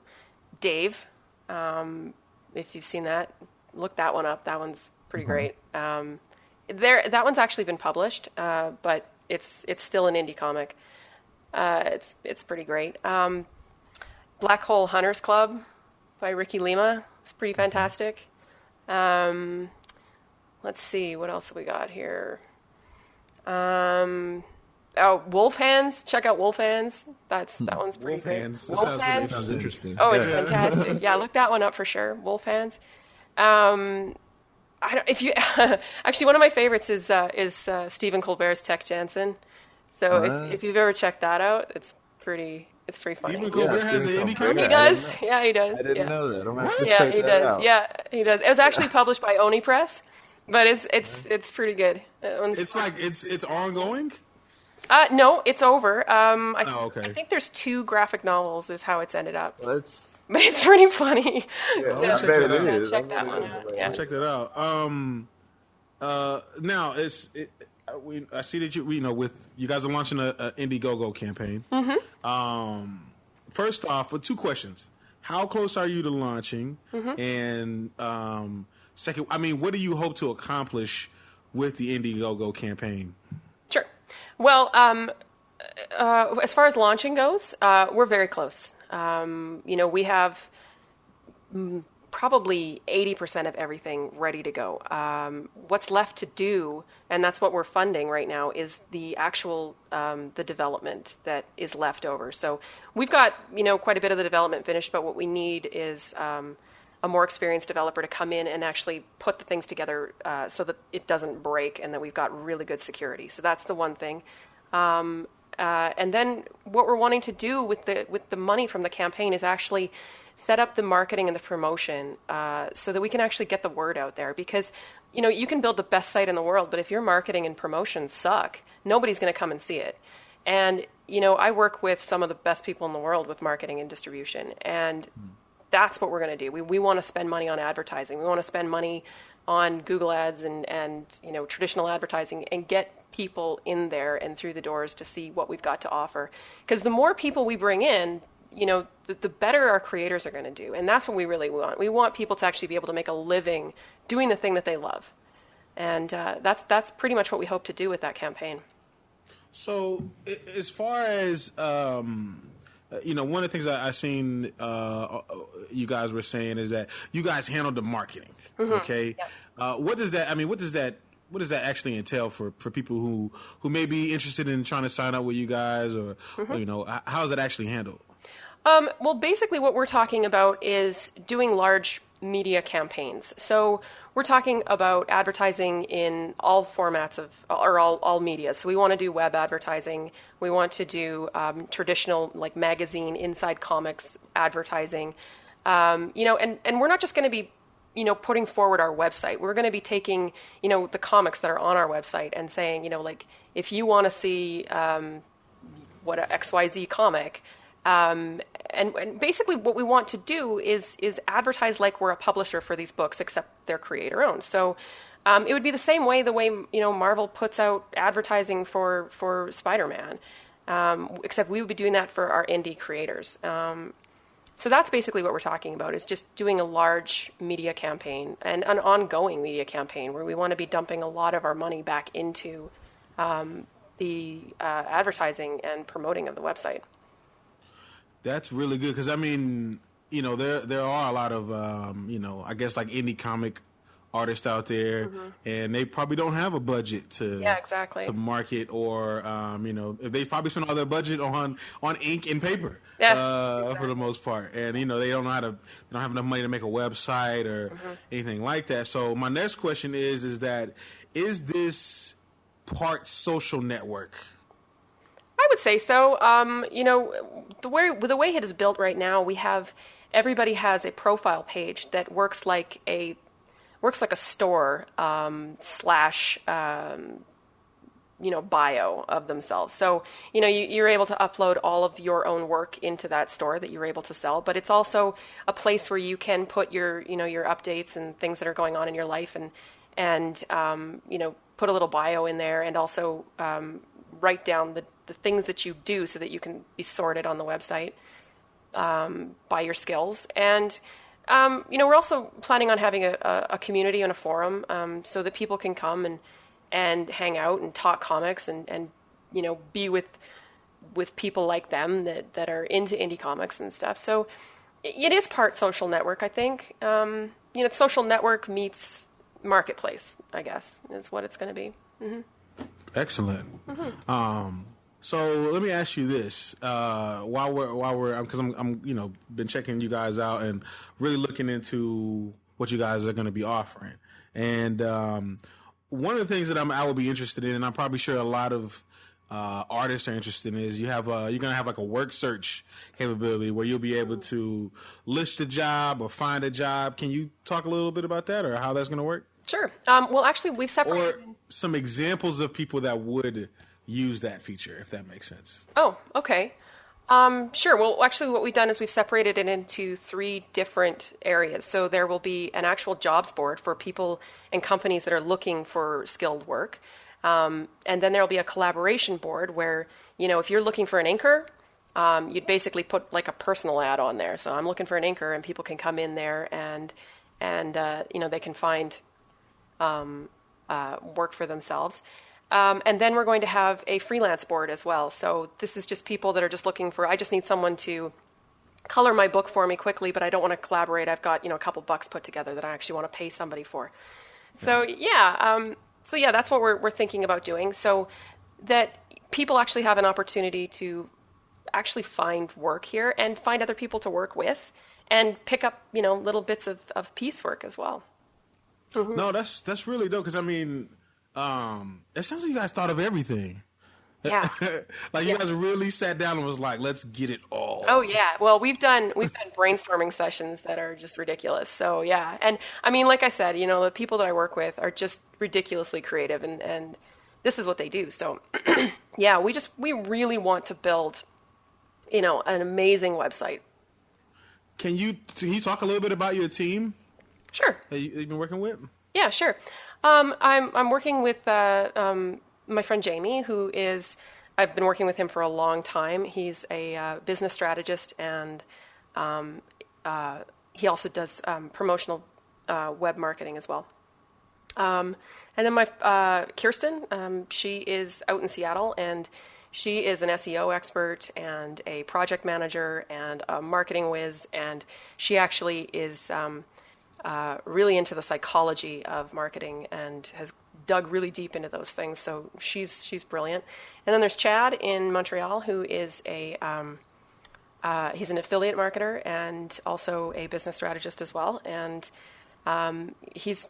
Dave. If you've seen that, look that one up. That one's pretty great. That one's actually been published, but it's still an indie comic. It's pretty great. Black Hole Hunters Club by Ricky Lima. It's pretty fantastic. Let's see, what else have we got here? Wolf Hands. Check out Wolf Hands. That one's pretty Wolf great. Hands. Wolf Hands. Sounds interesting. Oh, it's fantastic. Yeah, look that one up for sure. Wolf Hands. Actually, one of my favorites is Stephen Colbert's Tech Jansen. So if you've ever checked that out, it's pretty funny. Stephen Colbert has an indie comic? He does. Yeah, he does. I didn't know that. I'm gonna have to yeah, check he that does. out. Yeah, he does. It was actually published by Oni Press, but it's pretty good. It's ongoing? No, it's over. Okay. I think there's 2 graphic novels is how it's ended up. Well, but it's pretty funny. I bet it is. Check that one out. Yeah. Check that out. Now I see that you guys are launching a IndieGoGo campaign. First off, with 2 questions: how close are you to launching? And second, what do you hope to accomplish with the IndieGoGo campaign? Sure. Well, as far as launching goes, we're very close. We have probably 80% of everything ready to go. What's left to do, and that's what we're funding right now, is the actual the development that is left over. So we've got quite a bit of the development finished, but what we need is a more experienced developer to come in and actually put the things together so that it doesn't break and that we've got really good security. So that's the one thing. And then what we're wanting to do with the money from the campaign is actually set up the marketing and the promotion so that we can actually get the word out there. Because, you can build the best site in the world, but if your marketing and promotion suck, nobody's going to come and see it. And, I work with some of the best people in the world with marketing and distribution. And that's what we're going to do. We want to spend money on advertising. We want to spend money on Google ads and traditional advertising and get people in there and through the doors to see what we've got to offer. Because the more people we bring in, the better our creators are going to do. And that's what we really want. We want people to actually be able to make a living doing the thing that they love. And that's pretty much what we hope to do with that campaign. So as far as, one of the things I seen you guys were saying is that you guys handle the marketing. Okay. Yeah. What does that actually entail for people who may be interested in trying to sign up with you guys or how is it actually handled? Well, basically what we're talking about is doing large media campaigns. So we're talking about advertising in all formats or all media. So we want to do web advertising. We want to do traditional like magazine, inside comics advertising. And we're not just going to be, putting forward our website. We're going to be taking, the comics that are on our website and saying, like, if you want to see what a XYZ comic, and basically what we want to do is advertise like we're a publisher for these books, except they're creator owned. So it would be the same way Marvel puts out advertising for Spider-Man, except we would be doing that for our indie creators. So that's basically what we're talking about, is just doing a large media campaign and an ongoing media campaign where we want to be dumping a lot of our money back into the advertising and promoting of the website. That's really good because, there are a lot of, I guess like indie comic artists out there, and they probably don't have a budget to market, or if they probably spend all their budget on ink and paper for the most part, and they don't have enough money to make a website or anything like that. So my next question is this part social network? I would say so. The way it is built right now, everybody has a profile page that works like a store slash bio of themselves. So you're able to upload all of your own work into that store that you're able to sell, but it's also a place where you can put your your updates and things that are going on in your life, and put a little bio in there, and also write down the things that you do so that you can be sorted on the website by your skills. And we're also planning on having a community and a forum so that people can come and hang out and talk comics and be with people like them that are into indie comics and stuff. So it is part social network, I think. It's social network meets marketplace, I guess, is what it's going to be. Mm-hmm. Excellent. So let me ask you this: while we're because I'm been checking you guys out and really looking into what you guys are going to be offering, and one of the things that I will be interested in, and I'm probably sure a lot of artists are interested in, is you're going to have like a work search capability where you'll be able to list a job or find a job. Can you talk a little bit about that, or how that's going to work? Sure. Well, actually, we've separated. Or some examples of people that would use that feature, if that makes sense. Oh, okay. Sure. Well, actually, what we've done is we've separated it into 3 different areas. So there will be an actual jobs board for people and companies that are looking for skilled work. And then there'll be a collaboration board where, if you're looking for an inker, you'd basically put like a personal ad on there. So I'm looking for an inker, and people can come in there and they can find work for themselves. And then we're going to have a freelance board as well. So this is just people that are just looking for, I just need someone to color my book for me quickly, but I don't want to collaborate. I've got, a couple bucks put together that I actually want to pay somebody for. So that's what we're thinking about doing, so that people actually have an opportunity to actually find work here and find other people to work with and pick up, little bits of piecework as well. Mm-hmm. No, that's really dope, because it sounds like you guys thought of everything. Yeah. You guys really sat down and was like, let's get it all. Oh yeah. Well, we've done brainstorming sessions that are just ridiculous. So yeah. And like I said, the people that I work with are just ridiculously creative, and this is what they do. So yeah, we really want to build, an amazing website. Can you talk a little bit about your team? Sure. That you've been working with? Yeah, sure. I'm working with my friend Jamie, I've been working with him for a long time. He's a business strategist, and he also does promotional web marketing as well. And then my Kirsten, she is out in Seattle, and she is an SEO expert and a project manager and a marketing whiz, and she actually is really into the psychology of marketing and has dug really deep into those things. So she's brilliant. And then there's Chad in Montreal, who is a he's an affiliate marketer and also a business strategist as well. And he's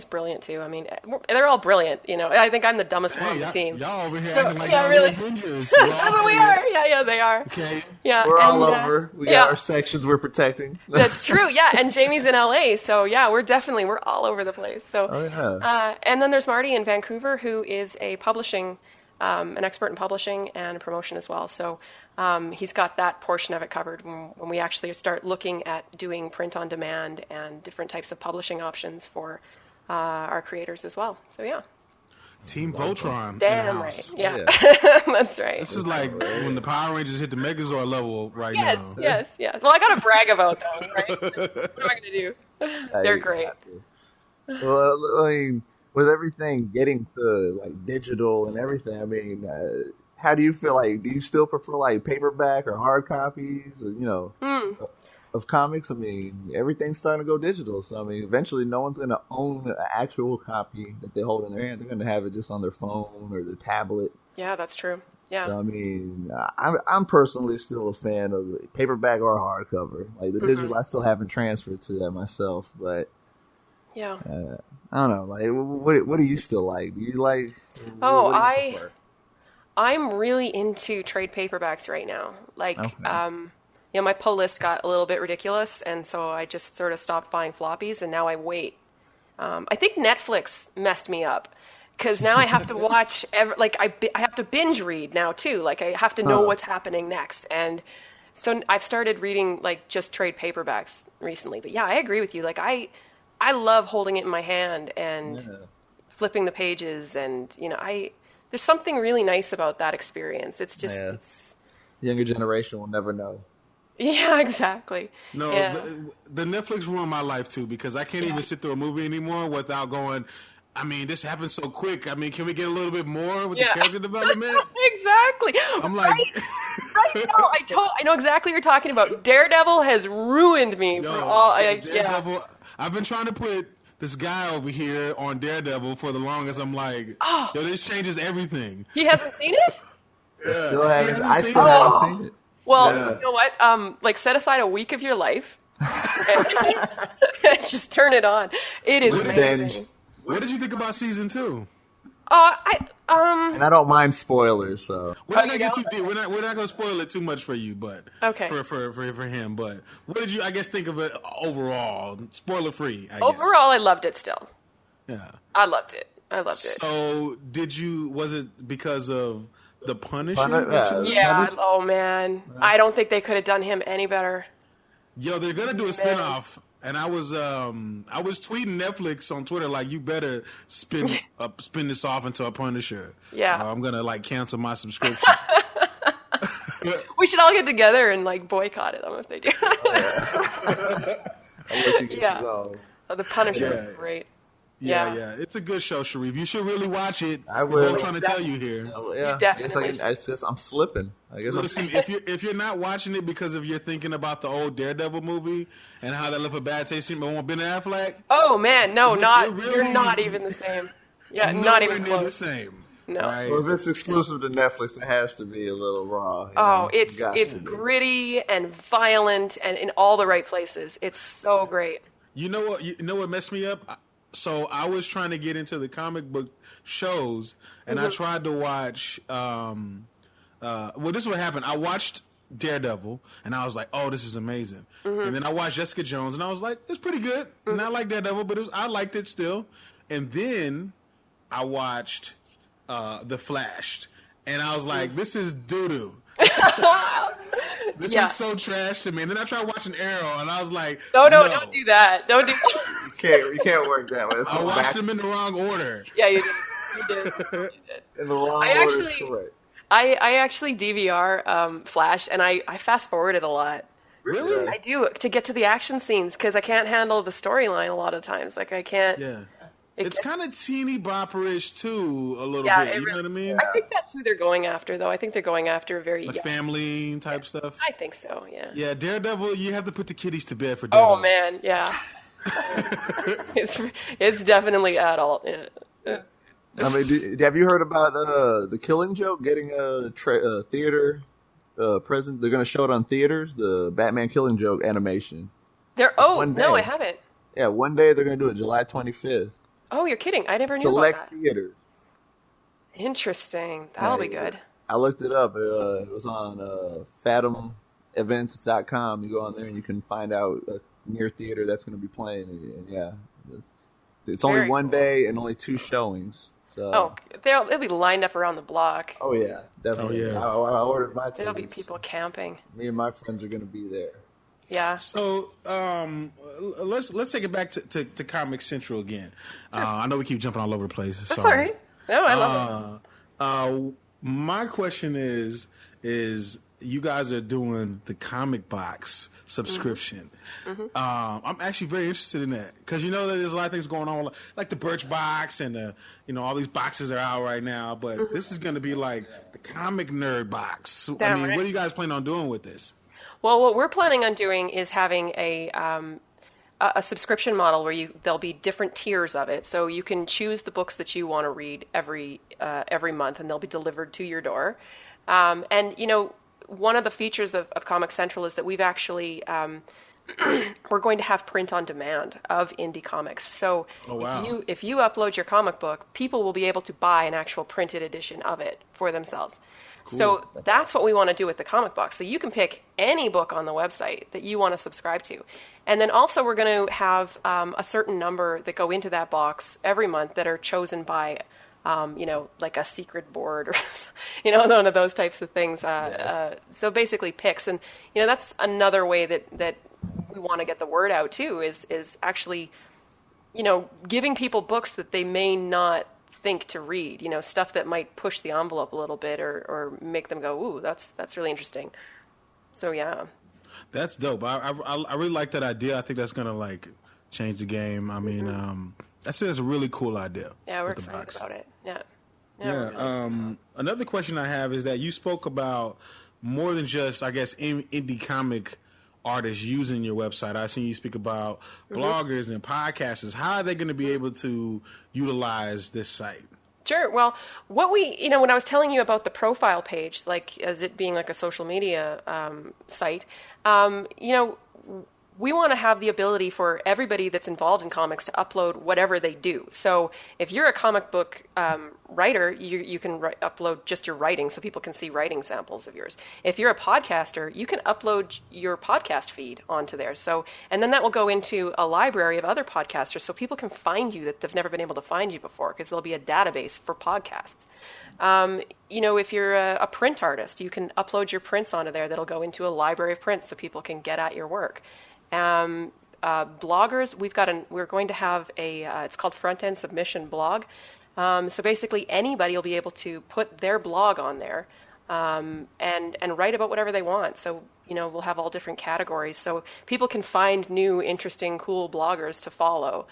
brilliant too. I mean, they're all brilliant. I think I'm the dumbest one on the team. Y'all over here acting like y'all really. Avengers. That's what we are. Yeah, they are. Okay. Yeah, we're all over. We got our sections we're protecting. That's true. Yeah, and Jamie's in LA, so yeah, we're all over the place. So, and then there's Marty in Vancouver, who is a publishing, an expert in publishing and promotion as well. So. He's got that portion of it covered when we actually start looking at doing print on demand and different types of publishing options for our creators as well. So yeah. Team Voltron. Damn right. Yeah. That's right. This is like when the Power Rangers hit the Megazord level right now. Yes. Well, I got to brag about them, right? What am I going to do? They're great. Well, I mean, with everything getting to like digital and everything, I mean, how do you feel? Like, do you still prefer like paperback or hard copies, or, of comics? I mean, everything's starting to go digital. So, I mean, eventually no one's going to own an actual copy that they hold in their hand. They're going to have it just on their phone or their tablet. Yeah, that's true. Yeah. So, I mean, I'm personally still a fan of the paperback or hardcover. Like, the digital, I still haven't transferred to that myself, but yeah. I don't know. Like, what do you still like? Do you like? I'm really into trade paperbacks right now. Like, my pull list got a little bit ridiculous, and so I just sort of stopped buying floppies, and now I wait. I think Netflix messed me up because now I have to watch I have to binge read now too. Like, I have to know what's happening next, and so I've started reading like just trade paperbacks recently. But yeah, I agree with you. Like, I love holding it in my hand and flipping the pages, and there's something really nice about that experience. It's just, it's younger generation will never know. Yeah, exactly. No, the Netflix ruined my life too, because I can't even sit through a movie anymore without going, I mean, this happened so quick. I mean, can we get a little bit more with the character development? Exactly. I'm like, right. No, I know exactly what you're talking about. Daredevil has ruined me for all. Daredevil. I've been trying to put this guy over here on Daredevil for the longest. I'm like, yo, this changes everything. He hasn't seen it? I still haven't seen it. Well, you know what? Set aside a week of your life and just turn it on. It is amazing. What did you think about season 2? And I don't mind spoilers, so we're not gonna get too deep. We're not gonna spoil it too much for you, but okay. For him. But what did you, I guess, think of it overall, spoiler free? Overall, I loved it. Still, I loved it. So, was it because of the Punisher? Oh man, I don't think they could have done him any better. Yo, they're gonna do a spinoff. And I was tweeting Netflix on Twitter like, you better spin this off into a Punisher. Yeah, I'm gonna cancel my subscription. We should all get together and boycott it. I don't know if they do. The Punisher is great. Yeah, it's a good show, Sharif. You should really watch it. I will. I'm trying to tell you here. Yeah, definitely. I'm slipping. I guess. Listen, if you're not watching it because you're thinking about the old Daredevil movie and how that left a bad taste in your mouth, Ben Affleck. Oh man, no, you're not even the same. Yeah, not even close. The same. No. Right? Well, if it's exclusive to Netflix, it has to be a little raw. It's gritty and violent and in all the right places. It's so great. You know what messed me up? So I was trying to get into the comic book shows, and I tried to watch. This is what happened. I watched Daredevil, and I was like, "Oh, this is amazing." And then I watched Jessica Jones, and I was like, "It's pretty good." Not like Daredevil, but I liked it still. And then I watched The Flash, and I was like, "This is doo doo." This is so trash to me. And then I tried watching Arrow, and I was like, no, don't do that. Don't do You can't work that way. I watched them in the wrong order. Yeah, you did. In the wrong order is correct. I actually DVR Flash, and I fast forward it a lot. Really? I do, to get to the action scenes, because I can't handle the storyline a lot of times. I can't. Yeah. It's kind of teeny bopperish too, a little bit. You know what I mean? I think that's who they're going after, though. I think they're going after a very family type stuff. I think so. Yeah. Yeah, Daredevil. You have to put the kiddies to bed for Daredevil. Oh man, yeah. it's definitely adult. Yeah. I mean, have you heard about The Killing Joke getting a theater present. They're going to show it on theaters. The Batman Killing Joke animation. No, I haven't. Yeah, one day they're going to do it July 25th. Oh, you're kidding! I never knew Select about that. theaters. Interesting. That'll be good. I looked it up. It was on fathomevents.com. You go on there and you can find out a near theater that's going to be playing. And yeah, it's only one day and only 2 showings. So. They'll be lined up around the block. Oh yeah, definitely. Oh, yeah. I ordered my tickets. There'll be people camping. Me and my friends are going to be there. Yeah. So let's take it back to ComixCentral again. I know we keep jumping all over the place. That's all right. No, I love it. My question is you guys are doing the comic box subscription. Mm-hmm. I'm actually very interested in that because you know that there's a lot of things going on, like the Birch box and all these boxes are out right now. But this is going to be like the comic nerd box. What are you guys planning on doing with this? Well, what we're planning on doing is having a subscription model where there'll be different tiers of it. So you can choose the books that you want to read every month, and they'll be delivered to your door. And one of the features of ComixCentral is that we've actually we're going to have print on demand of indie comics. So if you upload your comic book, people will be able to buy an actual printed edition of it for themselves. Cool. So that's what we want to do with the comic box. So you can pick any book on the website that you want to subscribe to. And then also we're going to have a certain number that go into that box every month that are chosen by, like a secret board or, one of those types of things. So basically picks. And, that's another way that we want to get the word out too, is actually, giving people books that they may not think to read, stuff that might push the envelope a little bit or make them go, ooh, that's really interesting. So yeah, that's dope. I really like that idea. I think that's gonna change the game. I mean, that's a really cool idea. Yeah, we're excited about it. Yeah. Really another question I have is that you spoke about more than just, I guess, indie comic artists using your website. I've seen you speak about bloggers and podcasters. How are they going to be able to utilize this site? Sure. Well, when I was telling you about the profile page, as it being like a social media site, we want to have the ability for everybody that's involved in comics to upload whatever they do. So if you're a comic book writer, you can upload just your writing so people can see writing samples of yours. If you're a podcaster, you can upload your podcast feed onto there. So, and then that will go into a library of other podcasters so people can find you that they've never been able to find you before because there'll be a database for podcasts. If you're a print artist, you can upload your prints onto there that'll go into a library of prints so people can get at your work. Bloggers, we're going to have it's called Front End Submission Blog. So basically anybody will be able to put their blog on there, and write about whatever they want. So, we'll have all different categories so people can find new, interesting, cool bloggers to follow.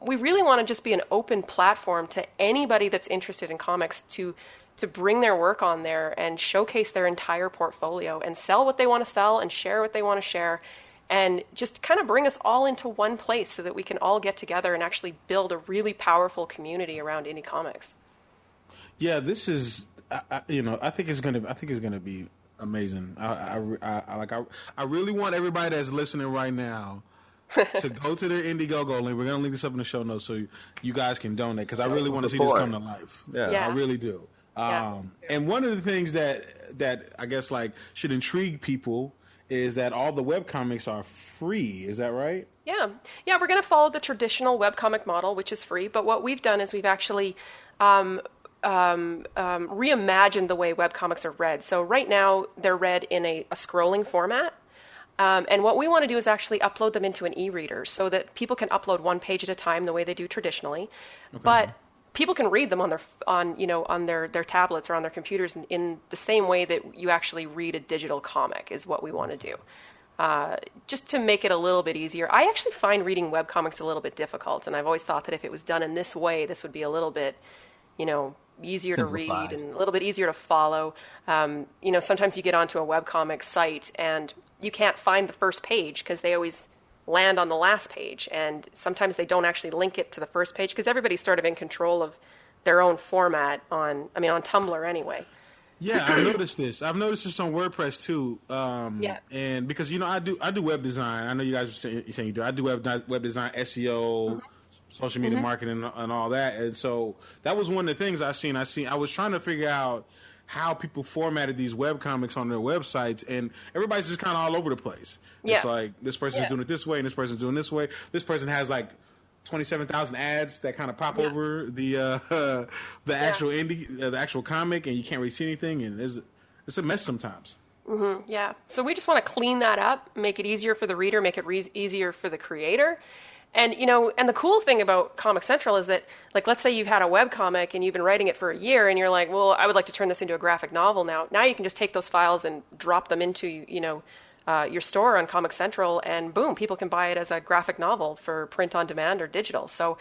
We really want to just be an open platform to anybody that's interested in comics to bring their work on there and showcase their entire portfolio and sell what they want to sell and share what they want to share. And just kind of bring us all into one place so that we can all get together and actually build a really powerful community around indie comics. Yeah, this is, I think it's gonna be amazing. I really want everybody that's listening right now to go to their IndieGoGo link. We're gonna link this up in the show notes so you guys can donate because I really want to see this come to life. Yeah, I really do. And one of the things that I guess should intrigue people is that all the webcomics are free. Is that right? Yeah, we're going to follow the traditional webcomic model, which is free. But what we've done is we've actually reimagined the way webcomics are read. So right now they're read in a scrolling format. And what we want to do is actually upload them into an e-reader so that people can upload one page at a time the way they do traditionally. Okay. But people can read them on their tablets or on their computers in the same way that you actually read a digital comic is what we want to do. Just to make it a little bit easier. I actually find reading webcomics a little bit difficult, and I've always thought that if it was done in this way, this would be a little bit, easier Simplified. to read and a little bit easier to follow. Sometimes you get onto a webcomic site and you can't find the first page because they always land on the last page, and sometimes they don't actually link it to the first page because everybody's sort of in control of their own format on Tumblr anyway. Yeah, I've noticed this. I've noticed this on WordPress too. And because I do web design. I know you guys are saying you do. I do web design, SEO, social media marketing, and all that. And so that was one of the things I seen. I was trying to figure out how people formatted these web comics on their websites, and everybody's just kind of all over the place. It's like this person's doing it this way, and this person's doing it this way. This person has like 27,000 ads that kind of pop over the actual the actual comic, and you can't really see anything, and it's a mess sometimes. Mm-hmm, yeah. So we just want to clean that up, make it easier for the reader, make it easier for the creator. And, and the cool thing about ComixCentral is that, like, let's say you've had a webcomic and you've been writing it for a year, and you're like, well, I would like to turn this into a graphic novel now. Now you can just take those files and drop them into, your store on ComixCentral, and boom, people can buy it as a graphic novel for print on demand or digital. So,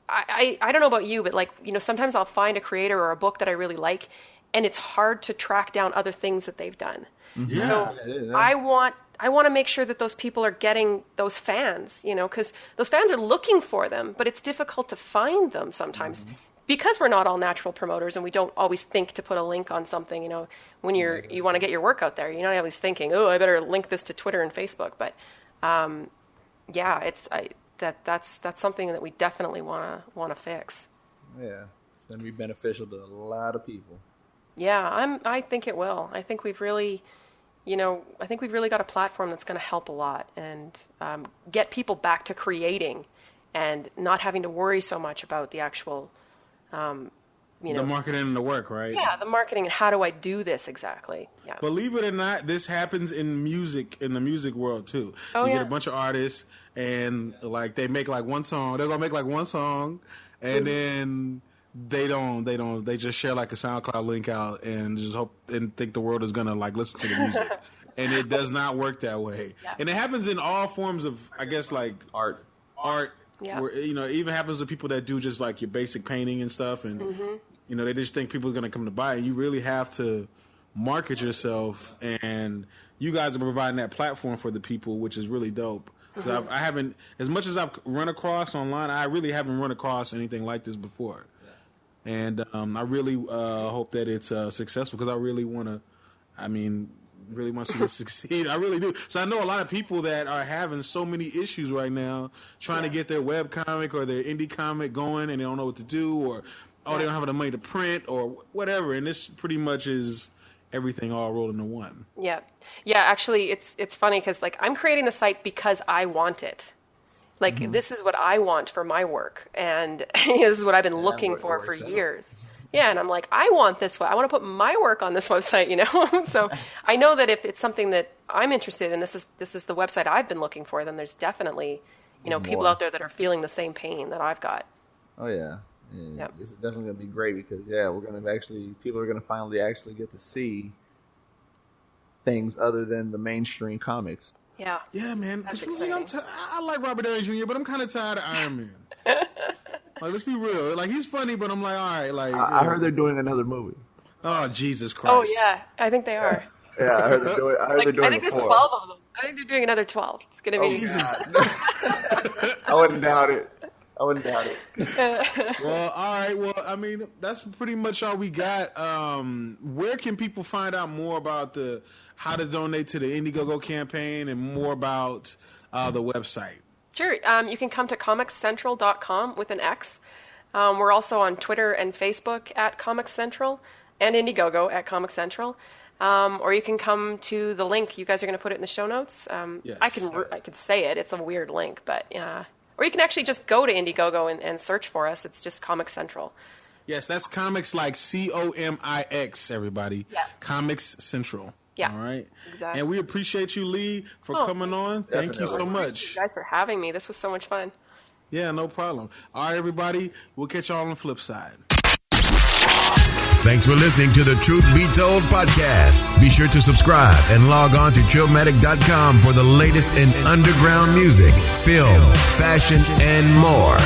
I don't know about you, but sometimes I'll find a creator or a book that I really like, and it's hard to track down other things that they've done. Yeah. So I want to make sure that those people are getting those fans, because those fans are looking for them, but it's difficult to find them sometimes. Because we're not all natural promoters and we don't always think to put a link on something, when you want to get your work out there, you're not always thinking, oh, I better link this to Twitter and Facebook. But that's something that we definitely want to fix. Yeah, it's going to be beneficial to a lot of people. Yeah, I think it will. I think we've really got a platform that's going to help a lot and get people back to creating and not having to worry so much about the actual the marketing and the work, right? Yeah, the marketing and how do I do this exactly? Yeah. Believe it or not, this happens in the music world too. You get a bunch of artists and they make one song. They're gonna make one song, and then they just share a SoundCloud link out and just hope and think the world is gonna listen to the music. And it does not work that way. Yeah. And it happens in all forms of, I guess, art. Yeah. Where, it even happens with people that do just your basic painting and stuff, and they just think people are going to come to buy it. You really have to market yourself, and you guys are providing that platform for the people, which is really dope. Because I haven't, as much as I've run across online, I really haven't run across anything like this before. Yeah. And I really hope that it's successful, because I really want to. Really want to see it succeed. I really do. So I know a lot of people that are having so many issues right now trying to get their web comic or their indie comic going, and they don't know what to do, or they don't have the money to print or whatever. And this pretty much is everything all rolled into one. Yeah. Yeah, actually, it's funny because I'm creating the site because I want it. This is what I want for my work, and this is what I've been looking for years. Yeah, and I'm like, I want this. I want to put my work on this website, So I know that if it's something that I'm interested in, this is the website I've been looking for, then there's definitely, people out there that are feeling the same pain that I've got. Oh yeah. Yep. This is definitely going to be great because we're going to people are going to finally get to see things other than the mainstream comics. Yeah. Yeah, man. I like Robert Downey Jr., but I'm kind of tired of Iron Man. Let's be real. He's funny, but I'm all right. I heard they're doing another movie. Oh, Jesus Christ. Oh, yeah. I think they are. Yeah, I heard they're doing I think there's 12 of them. I think they're doing another 12. It's going to be... Jesus. I wouldn't doubt it. Well, all right. Well, that's pretty much all we got. Where can people find out more about how to donate to the IndieGoGo campaign and more about the website? Sure. You can come to ComixCentral.com with an X. We're also on Twitter and Facebook at ComixCentral and IndieGoGo at ComixCentral. Or you can come to the link. You guys are going to put it in the show notes. Yes. I can say it. It's a weird link, but or you can actually just go to IndieGoGo and search for us. It's just ComixCentral. Yes, that's comics like COMIX, everybody. Yeah. ComixCentral. Yeah. All right. Exactly. And we appreciate you, Leigh, for coming on. Definitely. Thank you so much. Thank you guys for having me. This was so much fun. Yeah, no problem. All right, everybody. We'll catch y'all on the flip side. Thanks for listening to the Truth Be Told podcast. Be sure to subscribe and log on to Trillmatic.com for the latest in underground music, film, fashion, and more.